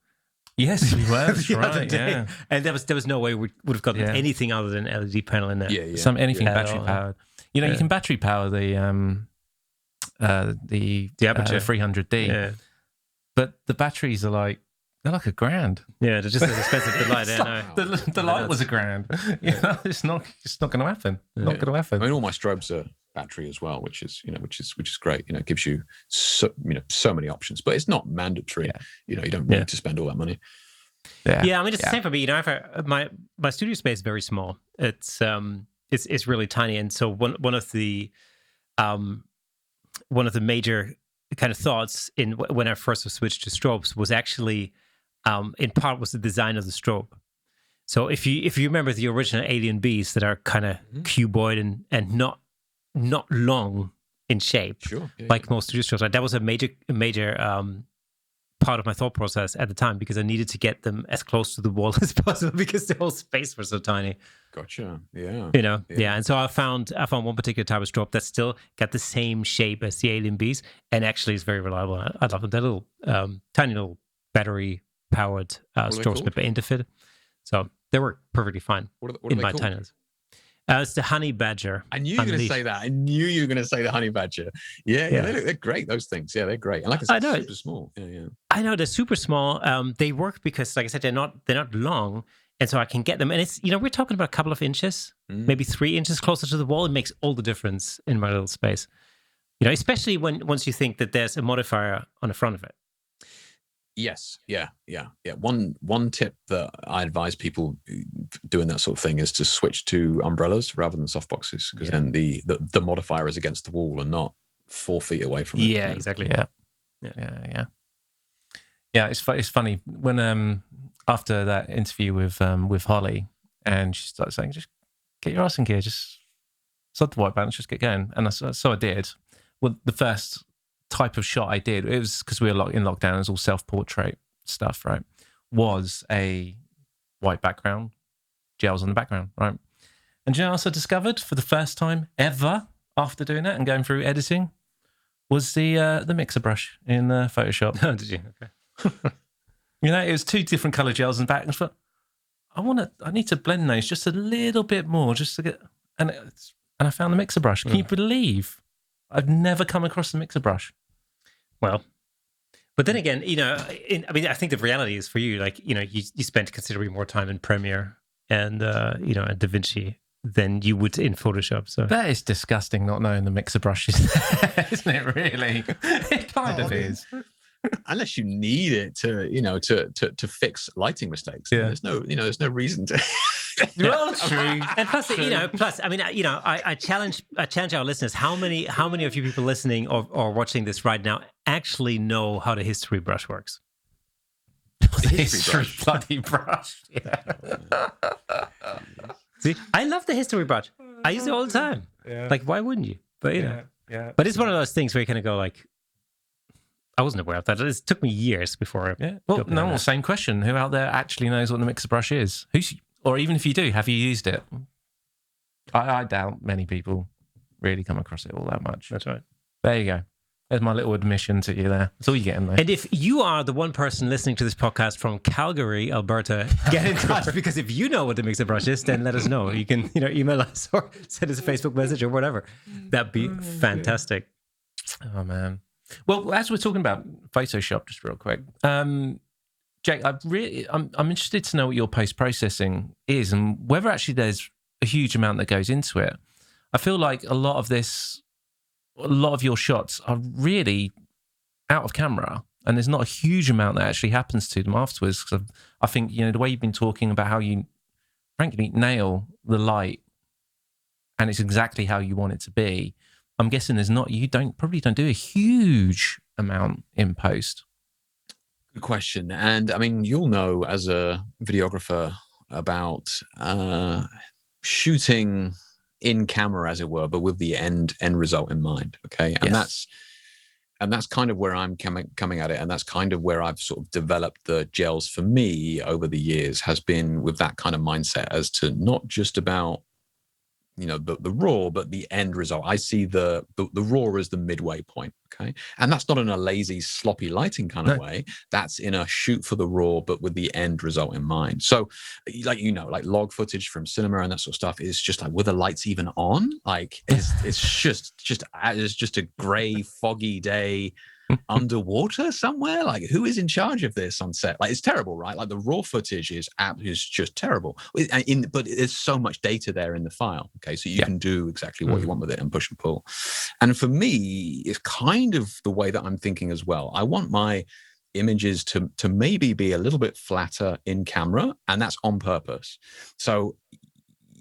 Yes, we were. That's right. Yeah, and there was no way we would have gotten anything other than LED panel in there. Anything battery powered. You can battery power the aperture 300D, but the batteries are like they're like $1,000. Yeah, they're just as expensive as the light. The light was $1,000. It's not going to happen. Not going to happen. I mean, all my strobes are battery as well, which is great. It gives you so many options, but it's not mandatory. You don't need to spend all that money. Yeah. I mean, it's the same for me. My studio space is very small. It's really tiny, and so one of the major kind of thoughts when I first switched to strobes was actually in part was the design of the strobe. So if you remember the original Alien Bs that are kind of cuboid and not long in shape, like most studio strobes, that was a major part of my thought process at the time, because I needed to get them as close to the wall as possible because the whole space was so tiny. Gotcha. Yeah. Yeah. And so I found one particular type of strobe that still got the same shape as the Alien Bees, and actually is very reliable. I love them. They're little, tiny little battery powered strobes with the interfit. So they work perfectly fine in my tininess. It's the Honey Badger. I knew you were going to say that. I knew you were going to say the Honey Badger. Yeah. They're great, those things. Yeah, they're great. And like I said, super small. Yeah. I know, they're super small. They work because, like I said, they're not long, and so I can get them. And it's, we're talking about a couple of inches, maybe 3 inches closer to the wall. It makes all the difference in my little space. Especially once you think that there's a modifier on the front of it. Yes. Yeah. One tip that I advise people doing that sort of thing is to switch to umbrellas rather than softboxes, because then the modifier is against the wall and not 4 feet away from it. Yeah, exactly. Yeah. It's funny when after that interview with Holly, and she started saying, "Just get your ass in gear, just sod the white balance, just get going." And so I did. Well, the first type of shot I did, it was because we were in lockdown, it was all self-portrait stuff, right? Was a white background, gels on the background, right? And you know what else I discovered for the first time ever after doing that and going through editing was the mixer brush in Photoshop. Oh, did you? Okay. It was 2 different color gels in the back. And I thought, I need to blend those just a little bit more, just to get. And I found the mixer brush. Can you believe I've never come across the mixer brush? Well, but then again, I think the reality is for you, like, you spent considerably more time in Premiere and and DaVinci than you would in Photoshop. So that is disgusting, not knowing the mixer brush is there, isn't it? Really, it kind of is. Unless you need it to fix lighting mistakes. Yeah. There's no reason to. Well, true. And plus, I challenge our listeners. How many of you people listening or watching this right now actually know how the history brush works? The history bloody brush. Yeah. See, I love the history brush. I use it all the time. Yeah. Like, why wouldn't you? But yeah. But it's one of those things where you kind of go like, I wasn't aware of that. It took me years before. Well, no, same question. Who out there actually knows what the mixer brush is? Or even if you do, have you used it? I doubt many people really come across it all that much. That's right. There you go. There's my little admission to you there. That's all you get in there. And if you are the one person listening to this podcast from Calgary, Alberta, get in touch, because if you know what the mixer brush is, then let us know. You can email us or send us a Facebook message or whatever. That'd be fantastic. Oh, man. Well, as we're talking about Photoshop, just real quick, Jake, I'm interested to know what your post-processing is and whether actually there's a huge amount that goes into it. I feel like a lot of your shots are really out of camera, and there's not a huge amount that actually happens to them afterwards. Because I think the way you've been talking about how you, frankly, nail the light, and it's exactly how you want it to be. I'm guessing you probably don't do a huge amount in post. Good question. And I mean, you'll know as a videographer about shooting in camera, as it were, but with the end result in mind. Okay. And that's kind of where I'm coming at it. And that's kind of where I've sort of developed the gels for me over the years, has been with that kind of mindset as to not just about the raw, but the end result. I see the raw as the midway point. Okay. And that's not in a lazy, sloppy lighting kind of way. That's in a shoot for the raw, but with the end result in mind. So like log footage from cinema and that sort of stuff is just like, were the lights even on? Like it's just a gray, foggy day underwater somewhere. Like, who is in charge of this on set? Like, it's terrible, right? Like, the raw footage is just terrible. But there's so much data there in the file. Okay, so you can do exactly what you want with it and push and pull. And for me, it's kind of the way that I'm thinking as well. I want my images to maybe be a little bit flatter in camera, and that's on purpose. So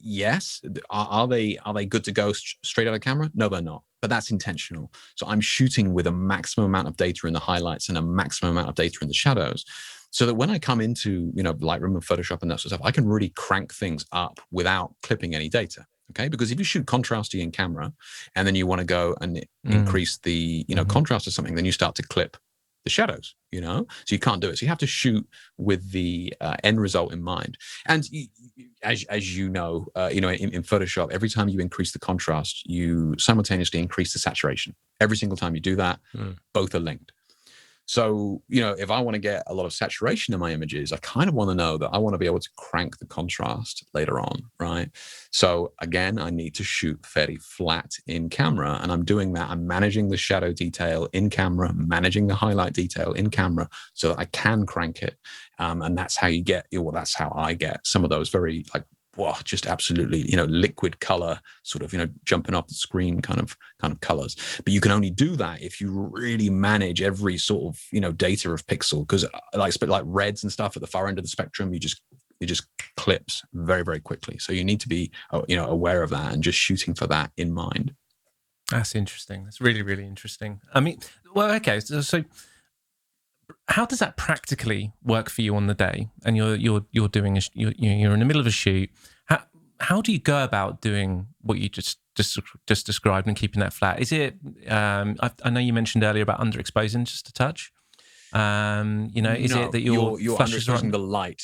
yes, are they good to go straight out of camera? No, they're not. But that's intentional. So I'm shooting with a maximum amount of data in the highlights and a maximum amount of data in the shadows, so that when I come into Lightroom and Photoshop and that sort of stuff, I can really crank things up without clipping any data. Okay, because if you shoot contrasty in camera and then you want to go and increase the contrast of something, then you start to clip the shadows, so you can't do it. So you have to shoot with the end result in mind. And as you know, in Photoshop, every time you increase the contrast, you simultaneously increase the saturation. Every single time you do that, both are linked. So, if I want to get a lot of saturation in my images, I kind of want to know that I want to be able to crank the contrast later on, right? So again, I need to shoot fairly flat in camera, and I'm doing that. I'm managing the shadow detail in camera, managing the highlight detail in camera so that I can crank it. And that's how you get, that's how I get some of those very just absolutely, liquid color sort of, jumping off the screen kind of colors. But you can only do that if you really manage every sort of, data of pixel, because like reds and stuff at the far end of the spectrum, it just clips very, very quickly. So you need to be, aware of that and just shooting for that in mind. That's interesting. That's really, really interesting. I mean, well, okay. So how does that practically work for you on the day? And you're doing you're in the middle of a shoot. How do you go about doing what you just described and keeping that flat? Is it? I know you mentioned earlier about underexposing just a touch. Is it that you're underexposing the light?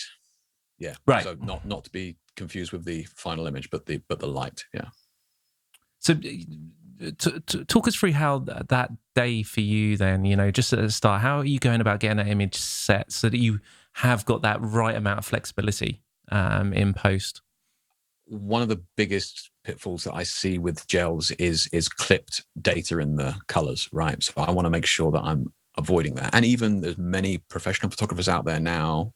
Yeah, right. So not to be confused with the final image, but the light. Yeah. So talk us through how that day for you then, just at the start, how are you going about getting that image set so that you have got that right amount of flexibility in post? One of the biggest pitfalls that I see with gels is clipped data in the colors, right? So I want to make sure that I'm avoiding that. And even there's many professional photographers out there now,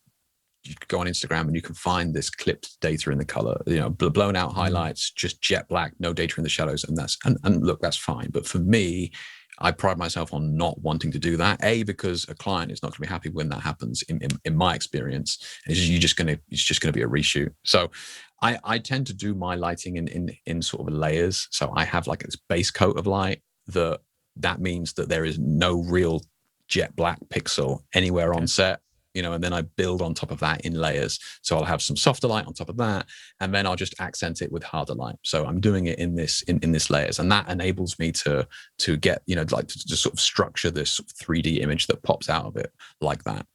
you can go on Instagram and you can find this clipped data in the color, blown out highlights, just jet black, no data in the shadows. And look, that's fine. But for me, I pride myself on not wanting to do that. Because a client is not going to be happy when that happens. In my experience, it's just going to be a reshoot. So I tend to do my lighting in sort of layers. So I have like this base coat of light that means that there is no real jet black pixel anywhere on set. And then I build on top of that in layers. So I'll have some softer light on top of that, and then I'll just accent it with harder light. So I'm doing it in this layers, and that enables me to get, to sort of structure this 3D image that pops out of it like that.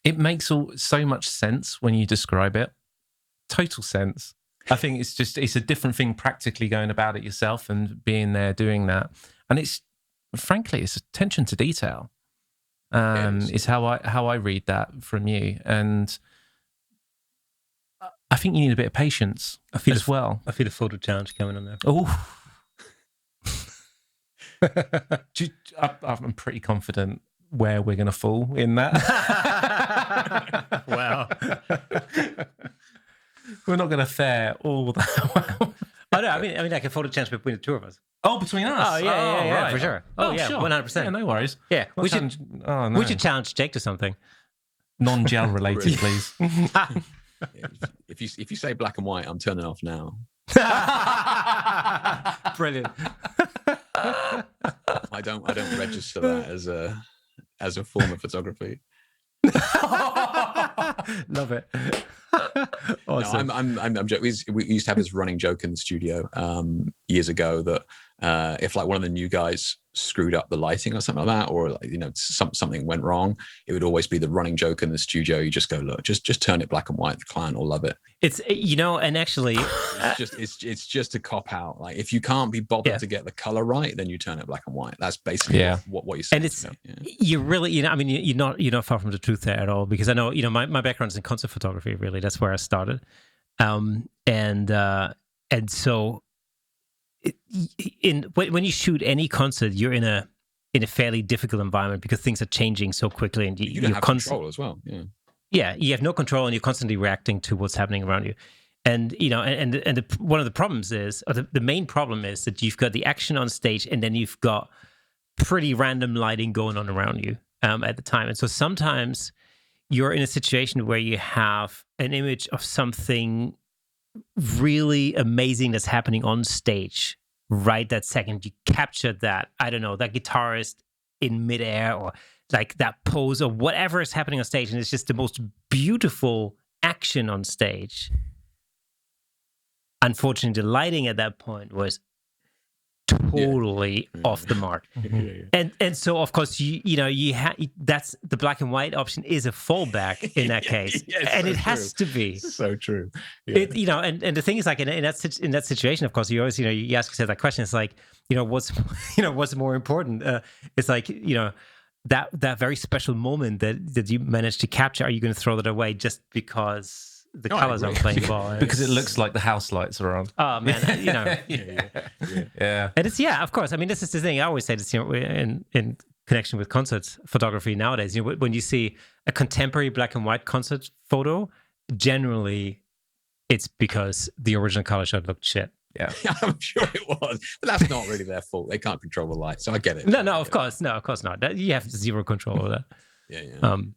It makes so much sense when you describe it. Total sense. I think it's a different thing practically going about it yourself and being there doing that. And it's attention to detail. Is how I read that from you, and I think you need a bit of patience as well. I feel a photo challenge coming on there. Oh, I'm pretty confident where we're going to fall in that. Wow, we're not going to fare all that well. Oh no, I mean, like a photo challenge between the two of us. Oh, between us? Oh yeah, right. for sure. Sure. 100%. Yeah, no worries. Yeah, we should challenge Jake to something non-gel related, please. If you say black and white, I'm turning off now. Brilliant. I don't register that as a form of photography. Love it. Awesome. No, I'm joking. We used to have this running joke in the studio years ago that if like one of the new guys screwed up the lighting or something like that, or like, something went wrong, it would always be the running joke in the studio. You just go, look, just turn it black and white. The client will love it. It's and actually, it's just a cop out. Like if you can't be bothered to get the color right, then you turn it black and white. That's basically what you say. And it's you really, you're not far from the truth there at all, because I know my background is in concert photography. Really, that's where I started, and so. When you shoot any concert, you're in a fairly difficult environment because things are changing so quickly, and you don't have control as well. Yeah, you have no control, and you're constantly reacting to what's happening around you. And one of the problems is, or the main problem is that you've got the action on stage, and then you've got pretty random lighting going on around you at the time. And so sometimes you're in a situation where you have an image of something really amazing that's happening on stage right that second. You captured that, I don't know, that guitarist in midair, or like that pose, or whatever is happening on stage, and it's just the most beautiful action on stage. Unfortunately, the lighting at that point was totally off the mark. Yeah. And so of course that's the black and white option is a fallback in that case, and it has to be so true. Yeah. And the thing is, like in that situation, of course, you always you ask yourself that question. It's like what's more important? It's like that very special moment that you managed to capture. Are you going to throw that away just because the colors aren't playing ball? Because it looks like the house lights are on. Oh man, Yeah. And it's of course. I mean, this is the thing. I always say this, in connection with concert photography nowadays. When you see a contemporary black and white concert photo, generally, it's because the original color shot looked shit. Yeah, I'm sure it was, but that's not really their fault. They can't control the light, so I get it. No, of course not. You have zero control over that. Yeah.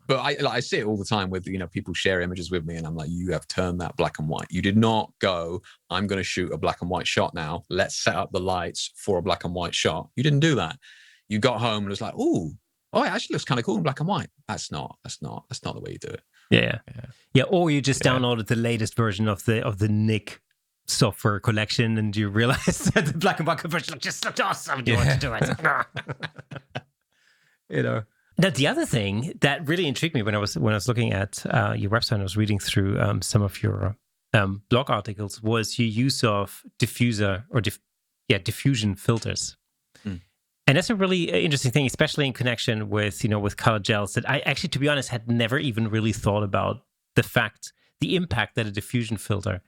But I see it all the time with people share images with me, and I'm like, you have turned that black and white. You did not go, I'm going to shoot a black and white shot now. Let's set up the lights for a black and white shot. You didn't do that. You got home and it was like, oh, it actually looks kind of cool in black and white. That's not the way you do it. Yeah. Or you just downloaded the latest version of the Nick software collection, and you realize that the black and white conversion just looked awesome. You want to do it? Now, the other thing that really intrigued me when I was looking at your website, and I was reading through some of your blog articles, was your use of diffusion filters. And that's a really interesting thing, especially in connection with with color gels, that I actually, to be honest, had never even really thought about the impact that a diffusion filter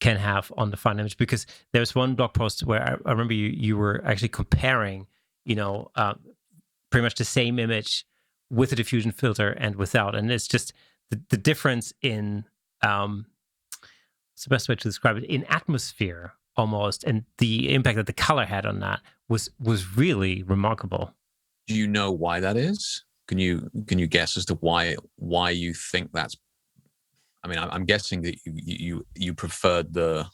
can have on the final image. Because there was one blog post where I remember you were actually comparing, pretty much the same image with a diffusion filter and without. And it's just the difference in, what's the best way to describe it, in atmosphere almost, and the impact that the color had on that was really remarkable. Do you know why that is? Can you guess as to why you think that's? I mean, I'm guessing that you preferred the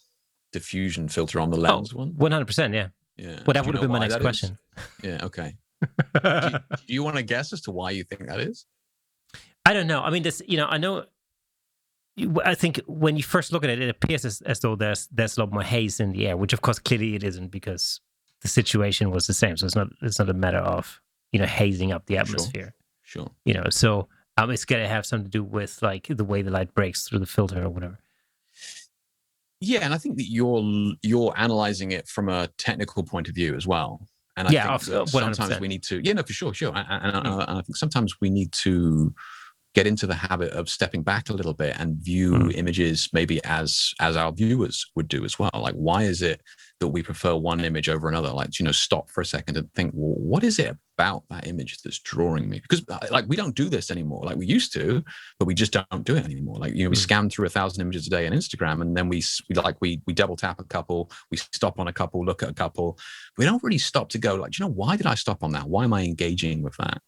diffusion filter on the lens one. 100%, yeah. Yeah. Well, that would have been my next question. Yeah. Okay. do you want to guess as to why you think that is? I don't know. I mean, this, I know. I think when you first look at it, it appears as though there's a lot more haze in the air, which of course clearly it isn't, because the situation was the same. So it's not a matter of hazing up the atmosphere. Sure. So it's gonna have something to do with like the way the light breaks through the filter or whatever. Yeah, and I think that you're analyzing it from a technical point of view as well. And I think sometimes we need to, for sure. And I think sometimes we need to get into the habit of stepping back a little bit and view images maybe as our viewers would do as well. Like, why is it that we prefer one image over another? Like, stop for a second and think, well, what is it about that image that's drawing me? Because like, we don't do this anymore. Like we used to, but we just don't do it anymore. Like, we scan through 1,000 images a day on Instagram, and then we double tap a couple, we stop on a couple, look at a couple. We don't really stop to go like, why did I stop on that? Why am I engaging with that?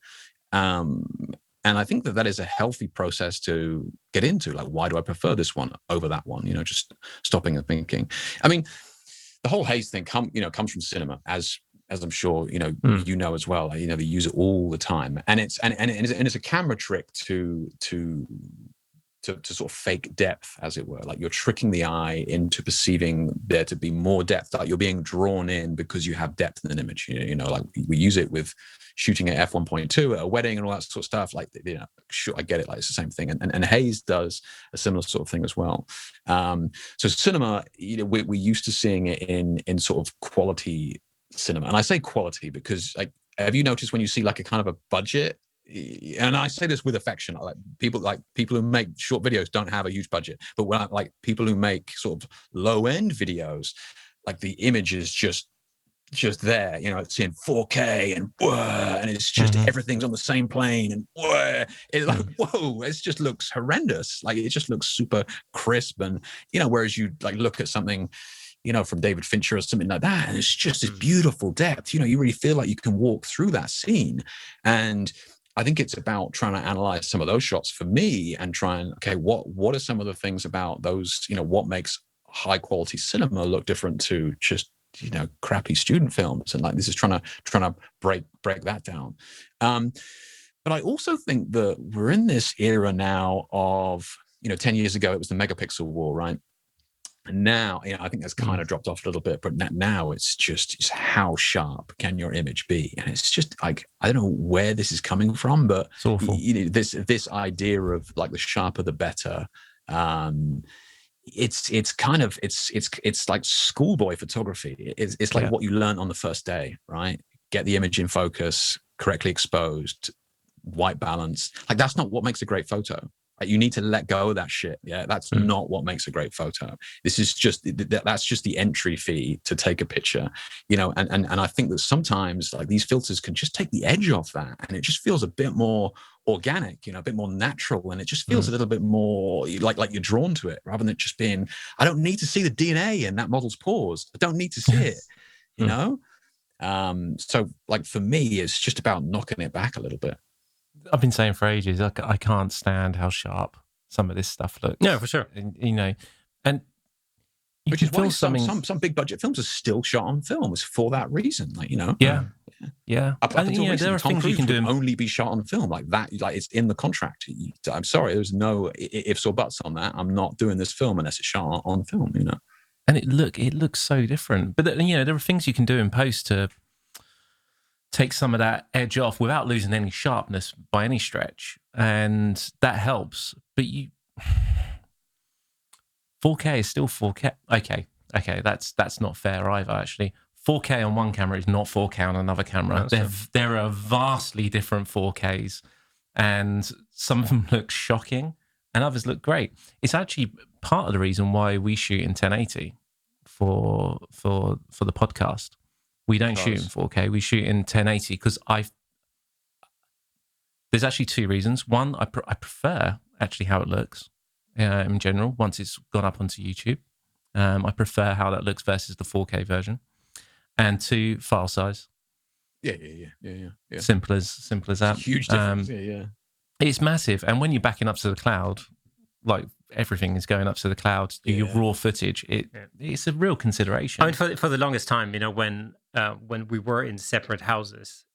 And I think that is a healthy process to get into. Like, why do I prefer this one over that one? Just stopping and thinking. I mean, the whole haze thing comes from cinema, as I'm sure as well. They use it all the time, and it's a camera trick to sort of fake depth, as it were. Like, you're tricking the eye into perceiving there to be more depth. Like, you're being drawn in because you have depth in an image. Like we use it with shooting at f1.2 at a wedding and all that sort of stuff. Like, sure, I get it. Like, it's the same thing. And haze does a similar sort of thing as well. So cinema, we're used to seeing it in sort of quality cinema. And I say quality because, like, have you noticed when you see like a kind of a budget, and I say this with affection, like people who make short videos don't have a huge budget, but when like people who make sort of low end videos, like the image is just there, it's in 4K and it's just everything's on the same plane, and it's like, whoa, it just looks horrendous. Like, it just looks super crisp, and whereas you like look at something from David Fincher or something like that, and it's just this beautiful depth. You really feel like you can walk through that scene. And I think it's about trying to analyze some of those shots for me and try and, okay, what are some of the things about those, what makes high quality cinema look different to just, crappy student films. And like, this is trying to break that down. But I also think that we're in this era now of, 10 years ago, it was the megapixel war, right? And now, I think that's kind of dropped off a little bit, but now it's how sharp can your image be? And it's just like, I don't know where this is coming from, but It's awful. This idea of like the sharper the better. It's kind of it's like schoolboy photography. It's like what you learn on the first day, right? Get the image in focus, correctly exposed, white balance. Like that's not what makes a great photo. Like, you need to let go of that shit. Yeah, that's not what makes a great photo. This is that's just the entry fee to take a picture, and I think that sometimes like these filters can just take the edge off that, and it just feels a bit more organic, a bit more natural, and it just feels a little bit more like you're drawn to it rather than it just being, I don't need to see the DNA in that model's pores. I don't need to see it, So like for me, it's just about knocking it back a little bit. I've been saying for ages, I can't stand how sharp some of this stuff looks. No, for sure. And you which is why some big budget films are still shot on film. It's for that reason, like Yeah. Up until recently, there are Tom things Cruise you can do only be shot on film like that. Like it's in the contract. I'm sorry, there's no ifs or buts on that. I'm not doing this film unless it's shot on film. And it looks so different. But there are things you can do in post to take some of that edge off without losing any sharpness by any stretch, and that helps. But 4K is still 4K. Okay, that's not fair either. Actually, 4K on one camera is not 4K on another camera. There are vastly different 4Ks, and some of them look shocking, and others look great. It's actually part of the reason why we shoot in 1080 for the podcast. We don't shoot in 4K. We shoot in 1080 because there's actually two reasons. One, I prefer actually how it looks in general once it's gone up onto YouTube. I prefer how that looks versus the 4K version. And two, file size. Yeah. Simple as that. Huge difference. It's massive. And when you're backing up to the cloud, like everything is going up to the cloud, your raw footage, it's a real consideration. I mean, for the longest time, when we were in separate houses,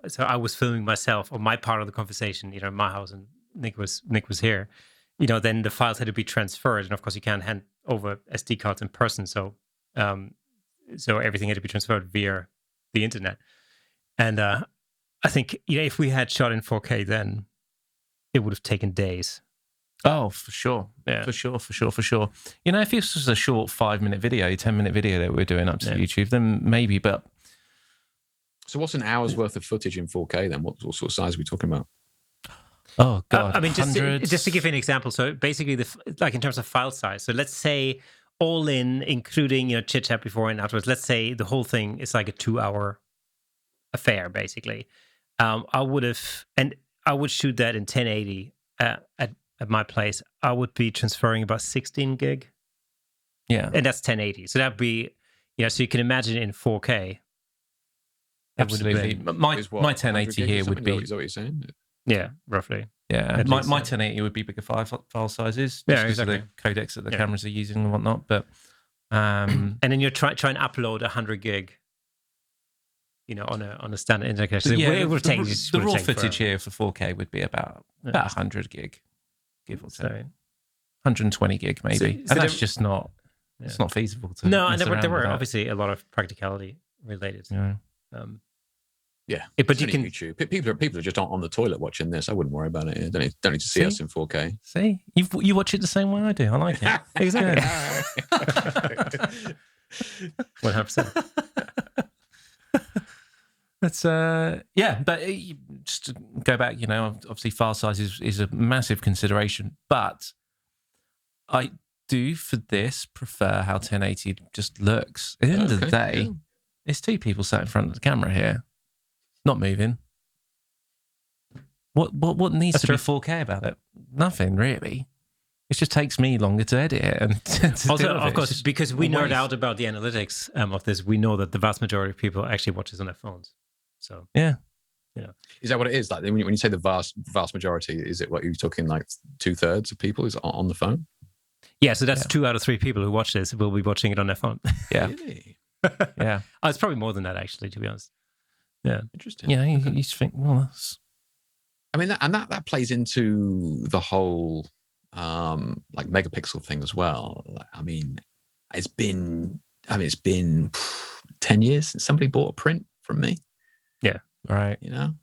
so I was filming myself or my part of the conversation, in my house, and Nick was here, then the files had to be transferred, and of course you can't hand over SD cards in person, so everything had to be transferred via the internet. And I think if we had shot in 4K, then it would have taken days. Oh, for sure. Yeah. For sure. If this was a short 5-minute video, 10-minute video that we're doing up to YouTube, then maybe, but... So what's an hour's worth of footage in 4K then? What sort of size are we talking about? Oh, God. I mean, just to give you an example. So basically, like in terms of file size, so let's say all in, including, chit-chat before and afterwards, let's say the whole thing is like a 2-hour affair, basically. I would shoot that in 1080 at my place. I would be transferring about 16 gig. Yeah. And that's 1080. So that'd be, so you can imagine in 4K. Absolutely. My 1080 here would be... Is that what you're saying? Yeah, roughly. Yeah. My 1080 would be bigger file sizes. Yeah, exactly. The codecs that the cameras are using and whatnot. But and then you're trying to upload 100 gig, on a standard internet. So the raw footage here for 4K would be about 100 gig. Give or take. 120 gig maybe, and that's just not. It's not feasible to. No, and there were obviously a lot of practicality related. Yeah. But you can. YouTube. People are just on the toilet watching this. I wouldn't worry about it. Don't need to see us in 4K. See, you watch it the same way I do. I like it. Exactly. 100%. That's but just to go back, obviously file size is a massive consideration, but I do for this prefer how 1080 just looks. At the end of the day, it's two people sat in front of the camera here, not moving. What needs to be 4K about it? Nothing really. It just takes me longer to edit it, and also, of course, because we nerd out about the analytics of this, we know that the vast majority of people actually watch this on their phones. So yeah. Is that what it is? Like when you say the vast majority, is it what you're talking like 2/3 of people is on the phone? Yeah, so that's 2 out of 3 people who watch this will be watching it on their phone. Yeah, really? Yeah. It's probably more than that actually, to be honest. Yeah, interesting. You just think, well, that's... I mean, that plays into the whole like megapixel thing as well. I mean, it's been 10 years since somebody bought a print from me. Yeah. Right. You know,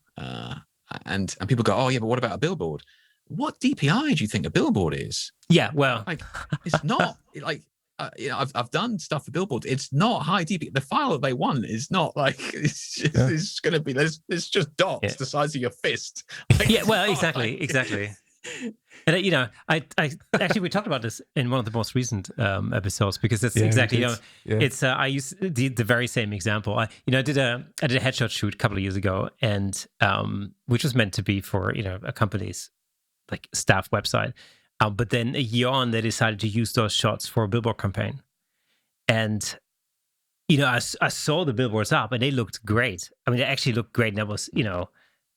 and people go, oh yeah, but what about a billboard? What DPI do you think a billboard is? Yeah, well, like it's not like I've done stuff for billboards. It's not high DPI. The file that they want is not like it's going to be. There's just dots the size of your fist. Like, yeah, well, exactly. And I actually we talked about this in one of the most recent episodes because that's exactly it's I use the very same example. I did a headshot shoot a couple of years ago, and which was meant to be for a company's like staff website, but then a year on they decided to use those shots for a billboard campaign, and I saw the billboards up and they looked great. I mean, they actually looked great, and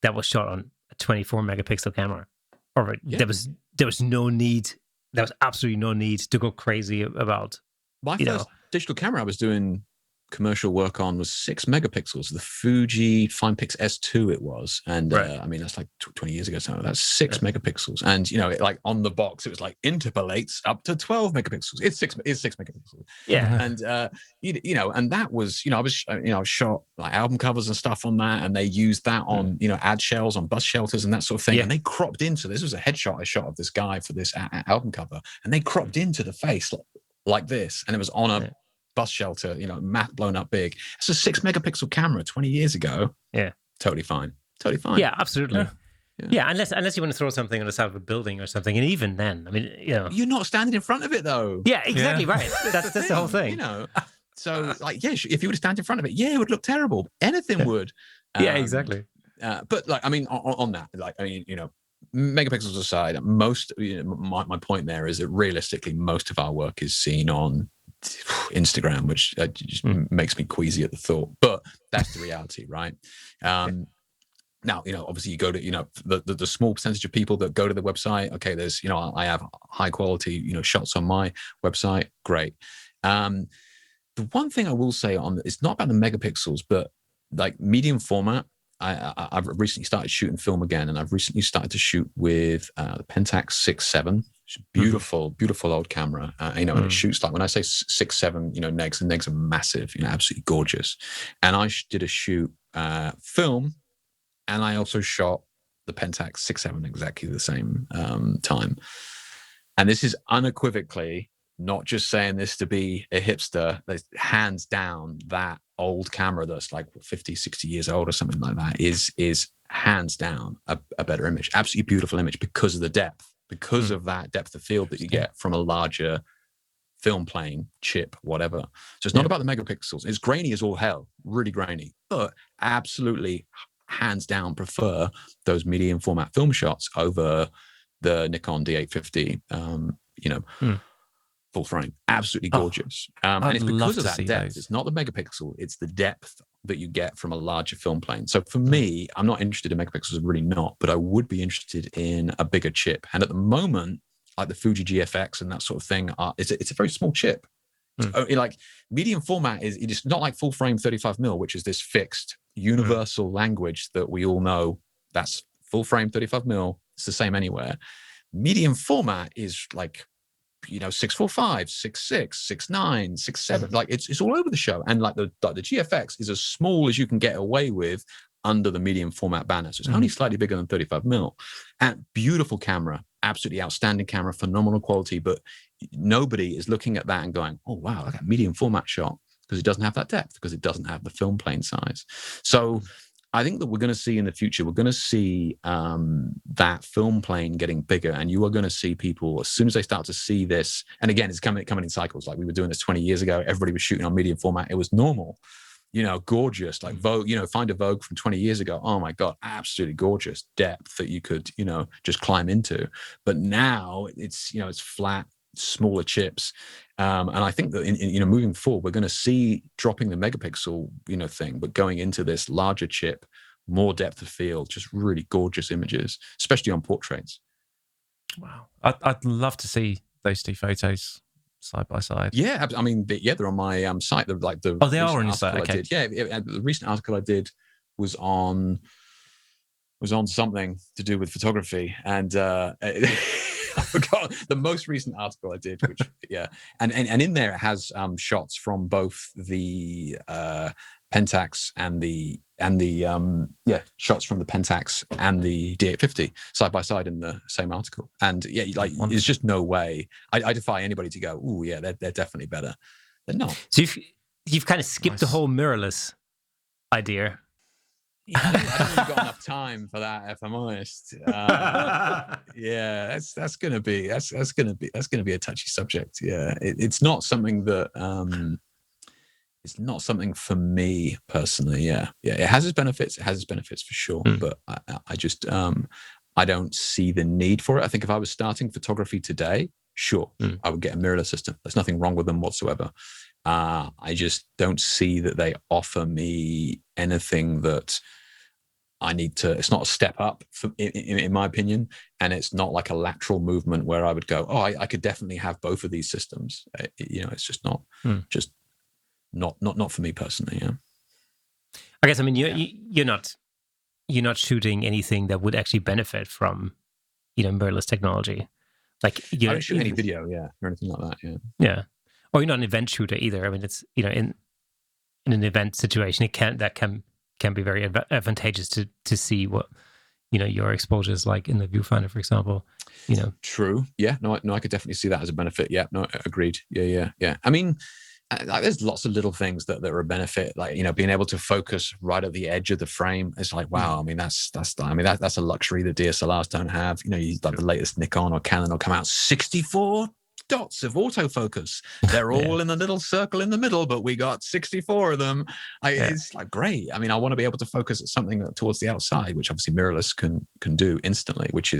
that was shot on a 24 megapixel camera. Or there was no need. There was absolutely no need to go crazy about. My first digital camera I was doing commercial work on was 6 megapixels. The Fuji FinePix S2 it was, and I mean that's like 20 years ago. So that's 6 megapixels, and like on the box it was like interpolates up to 12 megapixels. It's 6 megapixels. Yeah, and and that was I was shot like album covers and stuff on that, and they used that on ad shells on bus shelters and that sort of thing. And they cropped into this was a headshot I shot of this guy for this album cover, and they cropped into the face like this, and it was on a bus shelter, matte blown up big. It's a 6 megapixel camera 20 years ago. Yeah. Totally fine. Yeah, absolutely. Yeah, unless you want to throw something on the side of a building or something. And even then, I mean, You're not standing in front of it though. Yeah, exactly right. That's the whole thing. So like, if you were to stand in front of it, it would look terrible. Anything would. Yeah, exactly. But like, I mean, on that, like, I mean, megapixels aside, most, my point there is that realistically, most of our work is seen on Instagram, which just makes me queasy at the thought, but that's the reality, right? Now, obviously you go to, the small percentage of people that go to the website. Okay, there's, I have high quality, shots on my website. Great. The one thing I will say it's not about the megapixels, but like medium format. I've recently started shooting film again, and I've recently started to shoot with the Pentax 6.7. Beautiful, beautiful old camera. And it shoots like when I say 6.7, negs, the negs are massive, absolutely gorgeous. And I did a shoot film, and I also shot the Pentax 6.7 exactly the same time. And this is unequivocally not just saying this to be a hipster. Hands down, that old camera that's like 50, 60 years old or something like that is hands down a better image. Absolutely beautiful image because of the depth. Because of that depth of field that you get from a larger film plane, chip, whatever. So it's not about the megapixels. It's grainy as all hell, really grainy, but absolutely hands down prefer those medium format film shots over the Nikon D850, full frame. Absolutely gorgeous. And it's because of that depth. Those. It's not the megapixel, it's the depth that you get from a larger film plane. So for me, I'm not interested in megapixels, really not, but I would be interested in a bigger chip. And at the moment, like the Fuji GFX and that sort of thing, it's a very small chip. Like medium format it's not like full frame 35mm, which is this fixed universal language that we all know. That's full frame 35mm. It's the same anywhere. Medium format is like 645, 66, 69, 67. Like it's all over the show. And like the GFX is as small as you can get away with under the medium format banner. So it's only slightly bigger than 35mm. And beautiful camera, absolutely outstanding camera, phenomenal quality. But nobody is looking at that and going, oh wow, look at that medium format shot, because it doesn't have that depth, because it doesn't have the film plane size. So I think that we're going to see in the future, we're going to see that film plane getting bigger, and you are going to see people, as soon as they start to see this, and again, it's coming in cycles. Like we were doing this 20 years ago, everybody was shooting on medium format. It was normal, gorgeous, like Vogue, find a Vogue from 20 years ago. Oh my God, absolutely gorgeous depth that you could, just climb into. But now it's flat, smaller chips. And I think that in moving forward, we're going to see dropping the megapixel, thing, but going into this larger chip, more depth of field, just really gorgeous images, especially on portraits. Wow. I'd love to see those two photos side by side. Yeah. I mean, they're on my site. They're like the they are on your site. Okay. The recent article I did was on something to do with photography, and forgot the most recent article I did, which and in there it has shots from both the Pentax and the shots from the Pentax and the D850 side by side in the same article. And there's just no way. I defy anybody to go, "Ooh, yeah, they're definitely better." They're not. So you've kind of skipped the whole mirrorless idea. Yeah, I don't really got enough time for that, if I'm honest. That's gonna be a touchy subject. Yeah, it's not something that it's not something for me personally. Yeah, it has its benefits. It has its benefits for sure, but I just I don't see the need for it. I think if I was starting photography today, sure, I would get a mirrorless system. There's nothing wrong with them whatsoever. I just don't see that they offer me anything that I need to. It's not a step up, in my opinion, and it's not like a lateral movement where I would go, oh, I could definitely have both of these systems. It's just not, not for me personally. Yeah. I guess, I mean, you're not shooting anything that would actually benefit from, mirrorless technology. Like I don't shoot any video, or anything like that. Yeah. Yeah. Or you're not an event shooter either. I mean, it's in an event situation, that can be very advantageous to see what your exposure is like in the viewfinder, for example. True. Yeah. No, I could definitely see that as a benefit. Yeah. No, agreed. Yeah. I mean, there's lots of little things that are a benefit, like being able to focus right at the edge of the frame. It's like, wow. I mean, that's a luxury that DSLRs don't have. Like the latest Nikon or Canon will come out 64 dots of autofocus. They're all in the little circle in the middle, but we got 64 of them. It's like great. I mean, I want to be able to focus at something towards the outside, which obviously mirrorless can do instantly, which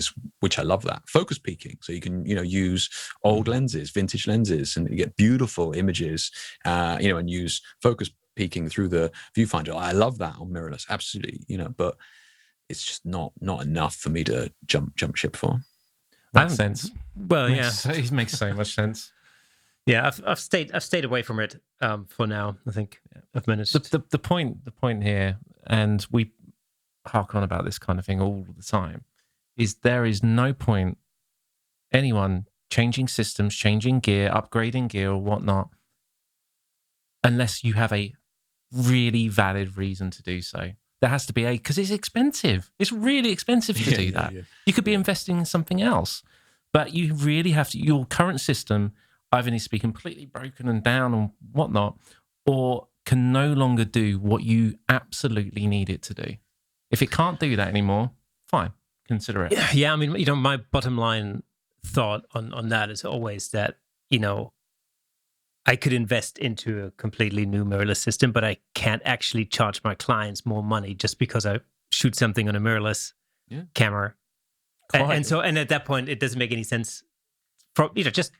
I love that. Focus peaking, so you can use old lenses, vintage lenses, and you get beautiful images. And use focus peaking through the viewfinder. I love that on mirrorless, absolutely. But it's just not enough for me to jump ship for. Makes sense. Well, it makes so much sense. Yeah, I've stayed away from it for now. I think I've managed. The point here, and we hark on about this kind of thing all the time, is there is no point anyone changing systems, changing gear, upgrading gear or whatnot, unless you have a really valid reason to do so. There has to be because it's expensive. It's really expensive to do that. Yeah. You could be investing in something else, but you really have to. Your current system either needs to be completely broken and down and whatnot, or can no longer do what you absolutely need it to do. If it can't do that anymore, fine, consider it. Yeah, I mean, my bottom line thought on that is always that I could invest into a completely new mirrorless system, but I can't actually charge my clients more money just because I shoot something on a mirrorless camera. And at that point, it doesn't make any sense just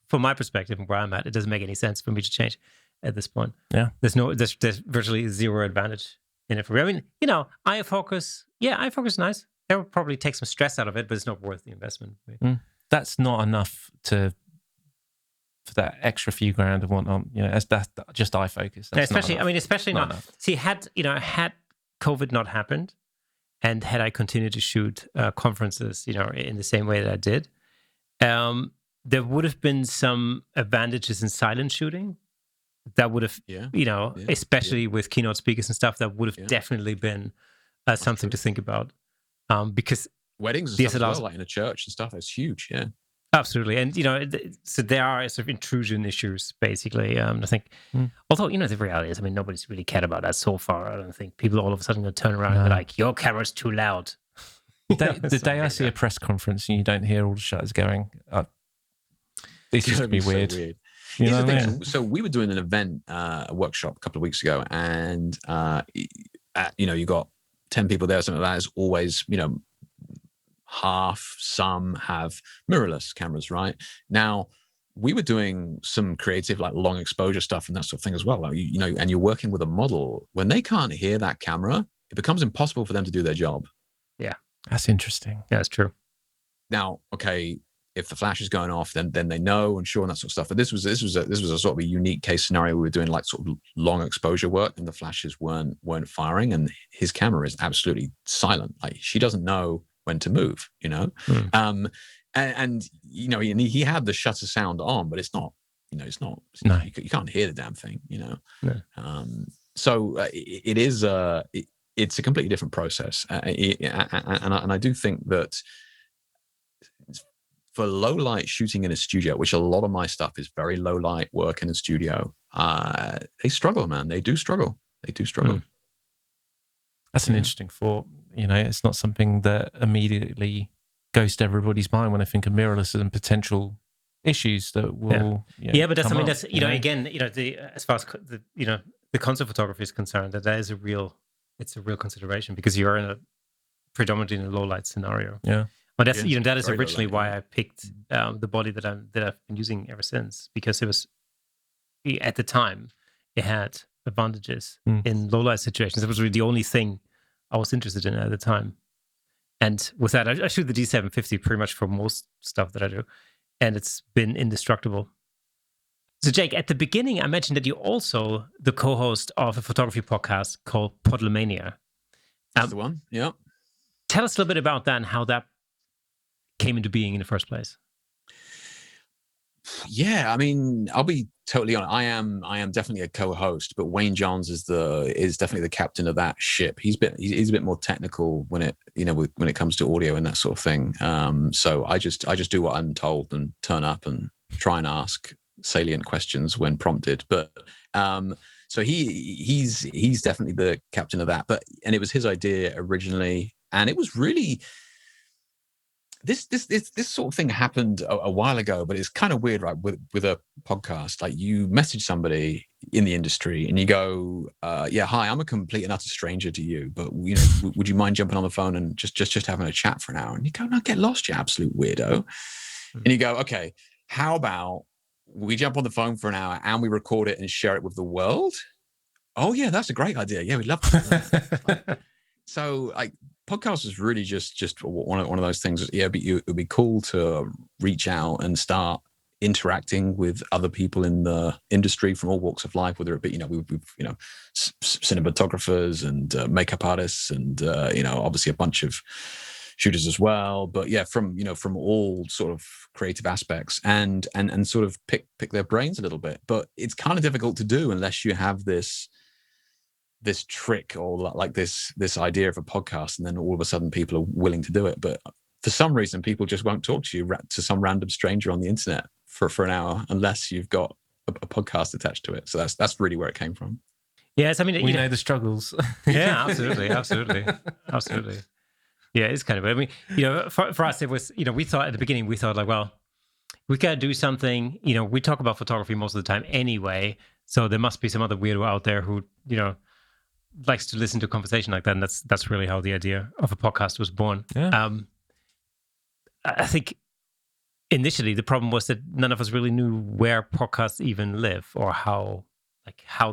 from my perspective and where I'm at, it doesn't make any sense for me to change at this point. Yeah. There's virtually zero advantage in it for me. I mean, iFocus is nice. It will probably take some stress out of it, but it's not worth the investment. That's not enough for that extra few grand and whatnot. That's just iFocus. Especially not. See, had COVID not happened, and had I continued to shoot conferences, in the same way that I did, there would have been some advantages in silent shooting. That would have, especially with keynote speakers and stuff, that would have definitely been something to think about. Because weddings and stuff as well, like in a church and stuff, that's huge. Yeah. Absolutely. And, so there are sort of intrusion issues, basically. I think, although, the reality is, nobody's really cared about that so far. I don't think people all of a sudden going to turn around and be like, your camera's too loud. The day I see a press conference and you don't hear all the shutters going, this is going to be weird. So weird. So we were doing an event, a workshop a couple of weeks ago, and, you got 10 people there, something like that. It's always, some have mirrorless cameras, right? Now, we were doing some creative, like long exposure stuff and that sort of thing as well. Like, and you're working with a model. When they can't hear that camera, it becomes impossible for them to do their job. Yeah. That's interesting. Yeah, that's true. Now, okay, if the flash is going off, then they know, and sure, and that sort of stuff. But this was a sort of a unique case scenario. We were doing like sort of long exposure work, and the flashes weren't firing, and his camera is absolutely silent. Like, she doesn't know when to move, and and he had the shutter sound on, but it's not, No. you can't hear the damn thing, No. So it is it's a completely different process, and I do think that for low light shooting in a studio, which a lot of my stuff is very low light work in a studio, they struggle, man. They do struggle. That's an interesting thought. It's not something that immediately goes to everybody's mind when they think of mirrorless and potential issues that will. But that's, come up, that's again, as far as the concert photography is concerned, that is a real consideration, because you're in a predominantly in a low light scenario. Yeah. But that's that is originally why I picked the body that I've been using ever since, because it was, at the time, it had advantages in low light situations. It was really the only thing I was interested in at the time. And with that, I shoot the D750 pretty much for most stuff that I do, and it's been indestructible. So, Jake, at the beginning, I mentioned that you're also the co-host of a photography podcast called Podlamania. That's the one. Yeah. Tell us a little bit about that and how that came into being in the first place. Yeah, I mean, I'll be totally honest. I am definitely a co-host, but Wayne Johns is definitely the captain of that ship. He's a bit more technical when it comes to audio and that sort of thing. So I just do what I'm told and turn up and try and ask salient questions when prompted. But so he's definitely the captain of that. And it was his idea originally, and it was really. This sort of thing happened a while ago, but it's kind of weird, right? With a podcast, like you message somebody in the industry and you go, hi, I'm a complete and utter stranger to you, but would you mind jumping on the phone and just having a chat for an hour? And you go, no, get lost, you absolute weirdo. And you go, okay, how about we jump on the phone for an hour and we record it and share it with the world? Oh yeah, that's a great idea. Yeah, we'd love to. So like podcast is really just one of those things. Yeah, but it would be cool to reach out and start interacting with other people in the industry from all walks of life, whether it be we've cinematographers and makeup artists and obviously a bunch of shooters as well. But yeah, from all sort of creative aspects and sort of pick their brains a little bit. But it's kind of difficult to do unless you have this trick or like this idea of a podcast, and then all of a sudden people are willing to do it. But for some reason, people just won't talk to you, to some random stranger on the internet for an hour unless you've got a podcast attached to it. So that's really where it came from. Yes, I mean, we know the struggles. Yeah, absolutely. Yeah, it's kind of. I mean, for us, it was. We thought at the beginning, like, well, we got to do something. We talk about photography most of the time anyway, so there must be some other weirdo out there who likes to listen to a conversation like that, and that's really how the idea of a podcast was born. Yeah. I think initially the problem was that none of us really knew where podcasts even live or how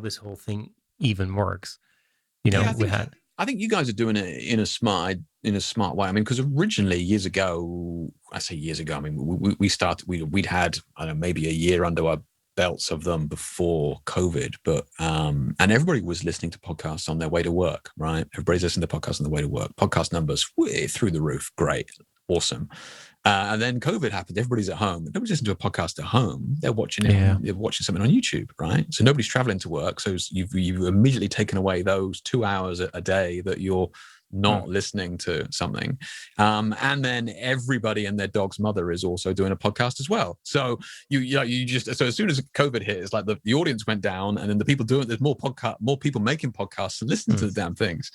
this whole thing even works. I think you guys are doing it in a smart way. I mean, because originally years ago, I mean, we'd had, I don't know, maybe a year under our belts of them before COVID, but and everybody was listening to podcasts on their way to work, right? Everybody's listening to podcasts on their way to work. Podcast numbers through the roof, great, awesome. And then COVID happened. Everybody's at home. Nobody's listening to a podcast at home. They're watching it. They're watching something on YouTube, right? So nobody's traveling to work. So you've immediately taken away those 2 hours a day that you're not listening to something. And then everybody and their dog's mother is also doing a podcast as well. So so as soon as COVID hit, it's like the audience went down, and then the people doing it, there's more people making podcasts and listening to the damn things.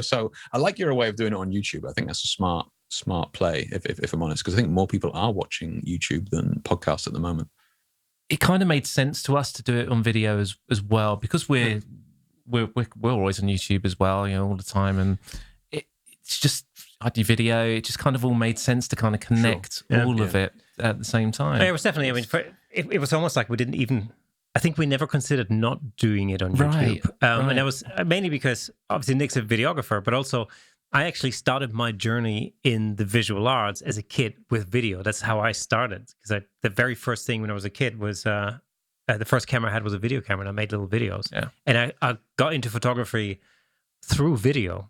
So I like your way of doing it on YouTube. I think that's a smart play, if I'm honest, because I think more people are watching YouTube than podcasts at the moment. It kind of made sense to us to do it on video as well, because we're always on YouTube as well, all the time, and it's just I do video. It just kind of all made sense to kind of connect all of it at the same time. Yeah, it was definitely. I mean, it was almost like we didn't even. I think we never considered not doing it on YouTube, and that was mainly because obviously Nick's a videographer, but also I actually started my journey in the visual arts as a kid with video. That's how I started, because the very first thing when I was a kid was. The first camera I had was a video camera, and I made little videos. Yeah. And I got into photography through video,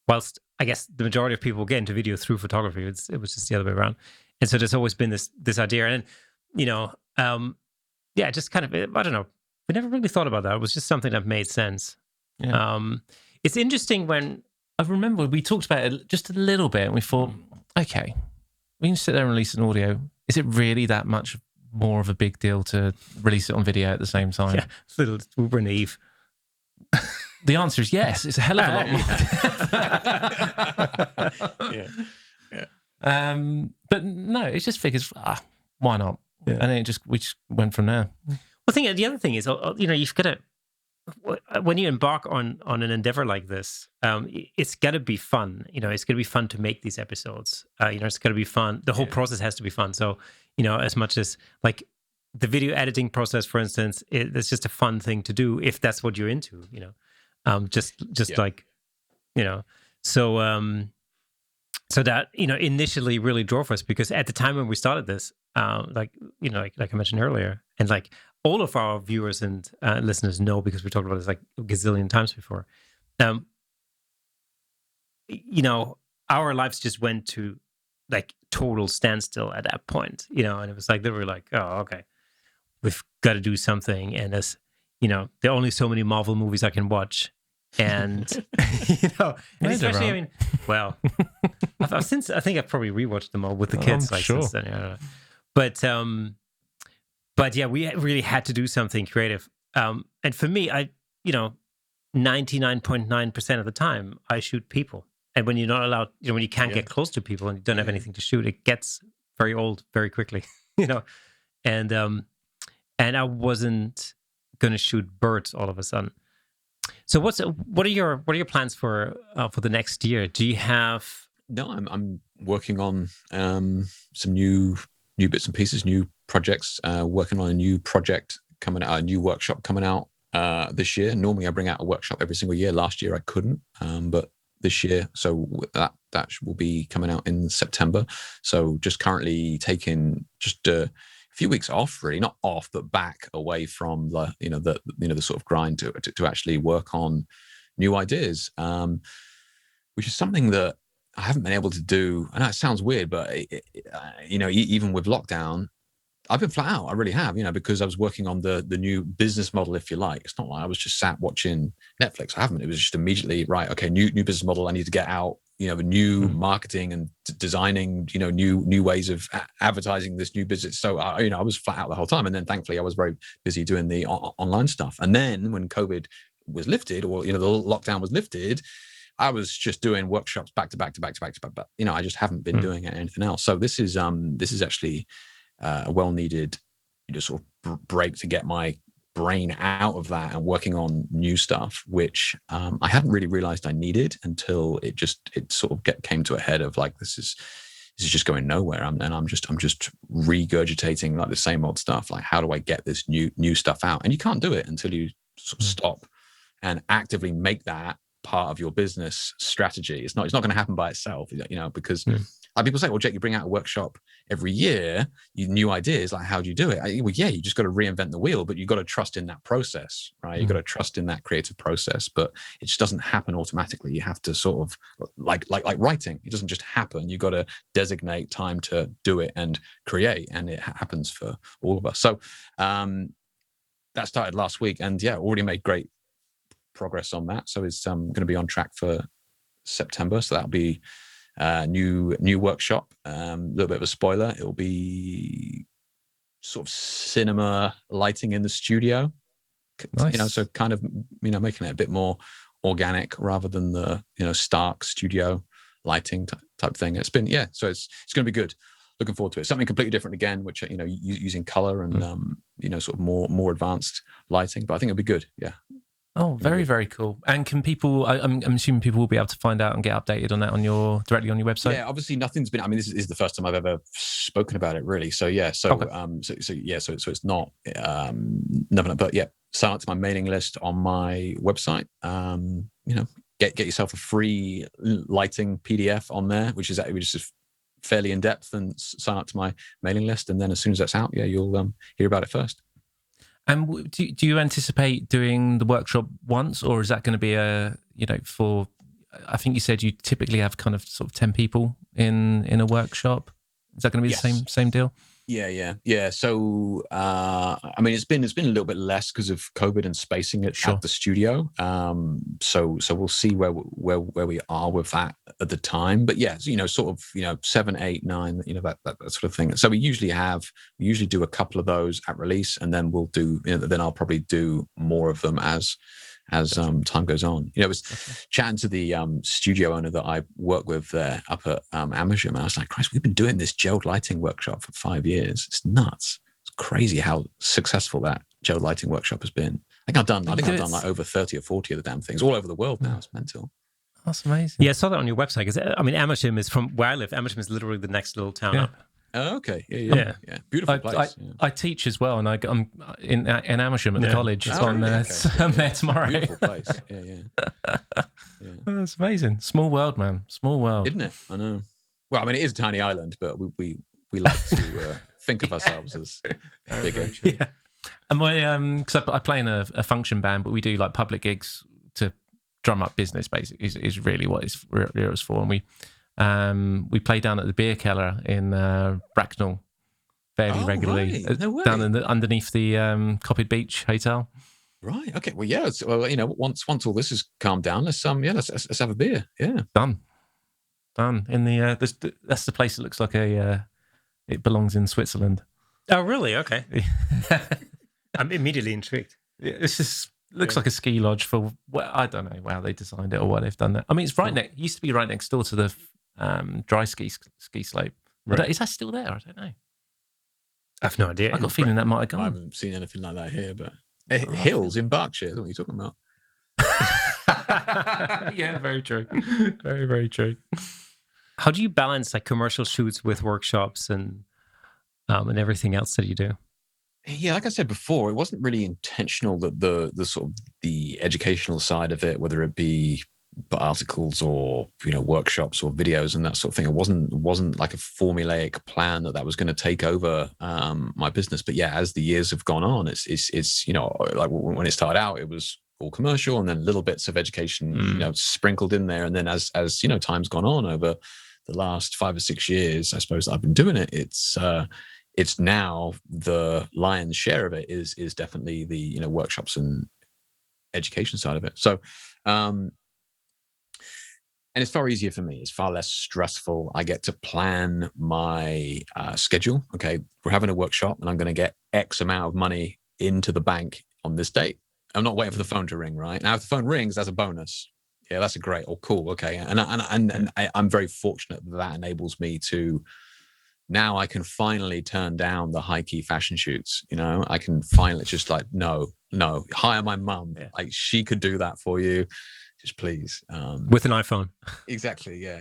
whilst I guess the majority of people get into video through photography. It was just the other way around. And so there's always been this idea, and just kind of, I don't know, we never really thought about that. It was just something that made sense. Yeah. It's interesting when I remember we talked about it just a little bit, and we thought, okay, we can sit there and release an audio. Is it really that much more of a big deal to release it on video at the same time? Yeah, it's a little uber naive. The answer is yes. It's a hell of a lot more. But no, it just figures, why not? Yeah. And then we just went from there. Well, the other thing is, you've got to, when you embark on an endeavor like this, it's got to be fun. It's going to be fun to make these episodes. It's got to be fun. The whole process has to be fun. So, as much as like the video editing process, for instance, it's just a fun thing to do if that's what you're into. So that initially really drove us, because at the time when we started this, like I mentioned earlier, and like all of our viewers and listeners know, because we talked about this like a gazillion times before, our lives just went to like total standstill at that point, and it was like they were like, oh, okay, we've got to do something, and as there are only so many Marvel movies I can watch. And and especially, I mean, well, I think I've probably rewatched them all with the kids. Since then, I don't know. But yeah, we really had to do something creative. And for me, 99.9% of the time, I shoot people. And when you're not allowed, when you can't get close to people and you don't have anything to shoot, it gets very old very quickly. And I wasn't going to shoot birds all of a sudden. So what are your plans for the next year? Do you have? No, I'm working on some new bits and pieces, new projects. Working on a new project coming out, a new workshop coming out this year. Normally, I bring out a workshop every single year. Last year, I couldn't, but this year, so that will be coming out in September. So just currently taking just a few weeks off, really, not off, but back away from the the sort of grind to actually work on new ideas, which is something that I haven't been able to do. I know it sounds weird, but even with lockdown, I've been flat out. I really have, because I was working on the new business model, if you like. It's not like I was just sat watching Netflix. I haven't. It was just immediately, right, okay, new business model. I need to get out, new marketing and designing, new ways of advertising this new business. So, I was flat out the whole time. And then thankfully I was very busy doing the online stuff. And then when COVID was lifted, or, the lockdown was lifted, I was just doing workshops back to back. But, I just haven't been doing anything else. So this is actually a well-needed sort of break to get my brain out of that and working on new stuff, which I hadn't really realized I needed until it sort of came to a head of like, this is just going nowhere. I'm just regurgitating like the same old stuff. Like, how do I get this new stuff out? And you can't do it until you sort of stop and actively make that part of your business strategy. It's not going to happen by itself, because people say, well, Jake, you bring out a workshop every year, new ideas, like, how do you do it? Well, yeah, you just got to reinvent the wheel, but you got to trust in that process, right? You got to trust in that creative process, but it just doesn't happen automatically. You have to sort of like writing. It doesn't just happen. You got to designate time to do it and create, and it happens for all of us. So that started last week, and already made great progress on that. So it's going to be on track for September. So that'll be new workshop. A little bit of a spoiler. It'll be sort of cinema lighting in the studio. Nice. So kind of making it a bit more organic rather than the stark studio lighting type thing. It's been so it's going to be good. Looking forward to it. Something completely different again, which using color and sort of more advanced lighting. But I think it'll be good. Yeah. Oh, very, very cool. And can people, I'm assuming people will be able to find out and get updated on that directly on your website? Yeah, obviously nothing's been, this is the first time I've ever spoken about it, really. So yeah, so okay. So it's not nothing, but sign up to my mailing list on my website. Get yourself a free lighting PDF on there, which is just fairly in depth, and sign up to my mailing list. And then as soon as that's out, you'll hear about it first. And do you anticipate doing the workshop once, or is that going to be for, I think you said you typically have kind of sort of 10 people in a workshop? Is that going to be Yes. the same deal? Yeah. So, I mean, it's been a little bit less because of COVID and spacing it Sure. at the studio. So we'll see where we are with that at the time. But yeah, sort of, 7, 8, 9, that sort of thing. So we usually do a couple of those at release, and then we'll do, then I'll probably do more of them as time goes on. I was chatting to the studio owner that I work with there up at Amersham, and I was like, Christ, we've been doing this gelled lighting workshop for 5 years. It's nuts. It's crazy how successful that gelled lighting workshop has been. I think I've done like over 30 or 40 of the damn things all over the world now. It's mental. That's amazing. Yeah, I saw that on your website. Because I mean, Amersham is from where I live. Amersham is literally the next little town up. Oh, okay. Yeah. Beautiful place. I teach as well, and I'm in Amersham at the college. I'm there tomorrow. Beautiful place. Yeah. That's amazing. Small world, man. Small world, isn't it? I know. Well, I mean, it is a tiny island, but we like to think of ourselves as bigger. Yeah. And my because I play in a function band, but we do like public gigs to drum up business. Basically, is really what it's for, and we play down at the Beer Keller in Bracknell fairly regularly, right. No way. down underneath the Copped Beach Hotel. Right. Okay. Well, yeah. Once all this is calmed down, let's let's have a beer. Yeah. Done. In the that's the place that looks like it belongs in Switzerland. Oh, really? Okay. I'm immediately intrigued. It's just looks like a ski lodge for. Well, I don't know how they designed it or why they've done that. I mean, it's used to be right next door to the dry ski slope. Right. Is that still there? I don't know. I have no idea. I got a feeling that might have gone. I haven't seen anything like that here, but hills in Berkshire. That's what you're talking about. Yeah, very true. Very, very true. How do you balance like commercial shoots with workshops and everything else that you do? Yeah, like I said before, it wasn't really intentional that the sort of the educational side of it, whether it be articles or workshops or videos and that sort of thing, it wasn't like a formulaic plan that was going to take over my business. But yeah, as the years have gone on, it's like when it started out, it was all commercial, and then little bits of education sprinkled in there, and then as time's gone on over the last 5 or 6 years, I suppose I've been doing it. It's now the lion's share of it is definitely the workshops and education side of it. So and it's far easier for me. It's far less stressful. I get to plan my schedule. Okay, we're having a workshop and I'm going to get X amount of money into the bank on this date. I'm not waiting for the phone to ring, right? Now, if the phone rings, that's a bonus. Yeah, that's a great or cool. Okay. And I'm very fortunate that enables me to, now I can finally turn down the high key fashion shoots. I can finally just like, no, hire my mum. Yeah. Like she could do that for you. Just please. With an iPhone. Exactly. Yeah.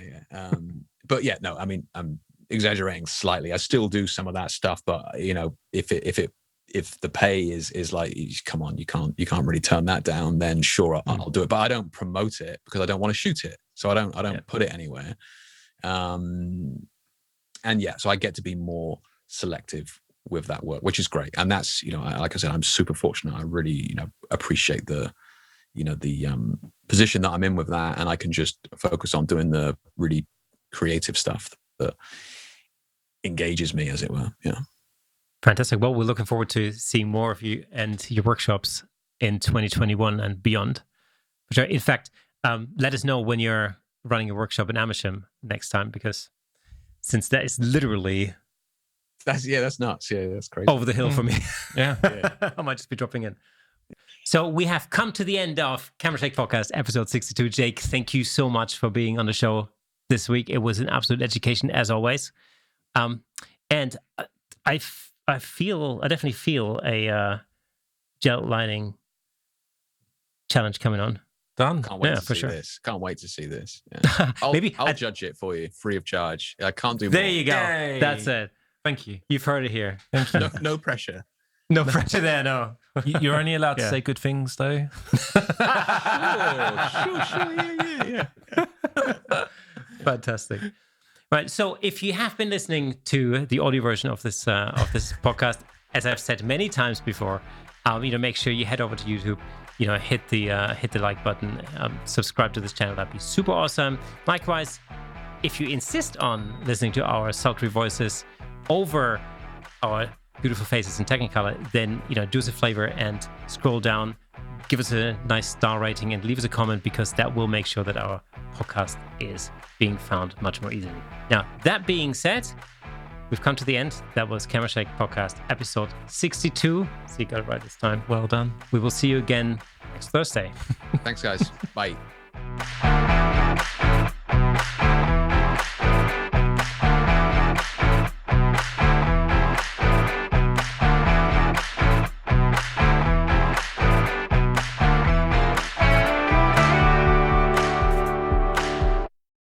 But yeah, no, I mean, I'm exaggerating slightly. I still do some of that stuff, but if the pay is like, come on, you can't really turn that down, then sure, I'll do it. But I don't promote it because I don't want to shoot it. So I don't put it anywhere. And yeah, so I get to be more selective with that work, which is great. And that's, like I said, I'm super fortunate. I really, appreciate the position that I'm in with that. And I can just focus on doing the really creative stuff that engages me, as it were. Yeah. Fantastic. Well, we're looking forward to seeing more of you and your workshops in 2021 and beyond. In fact, let us know when you're running a workshop in Amersham next time, because since that is literally... That's nuts. Yeah, that's crazy. Over the hill for me. Yeah. I might just be dropping in. So we have come to the end of Camera Shake Podcast, episode 62. Jake, thank you so much for being on the show this week. It was an absolute education, as always. And I definitely feel a gel lighting challenge coming on. Done. Can't wait to for see sure. this. Can't wait to see this. Yeah. I'll judge it for you, free of charge. I can't do more. There you go. Yay. That's it. Thank you. You've heard it here. Thank you. No pressure. No pressure there, no. You're only allowed to say good things, though. Sure. Yeah. Fantastic. Right. So if you have been listening to the audio version of this podcast, as I've said many times before, make sure you head over to YouTube, hit the like button, subscribe to this channel. That'd be super awesome. Likewise, if you insist on listening to our sultry voices over our beautiful faces in Technicolor, then do us a favor and scroll down, give us a nice star rating, and leave us a comment, because that will make sure that our podcast is being found much more easily. Now, that being said, we've come to the end. That was Camera Shake Podcast episode 62. So you got it right this time. Well done. We will see you again next Thursday. Thanks, guys. Bye.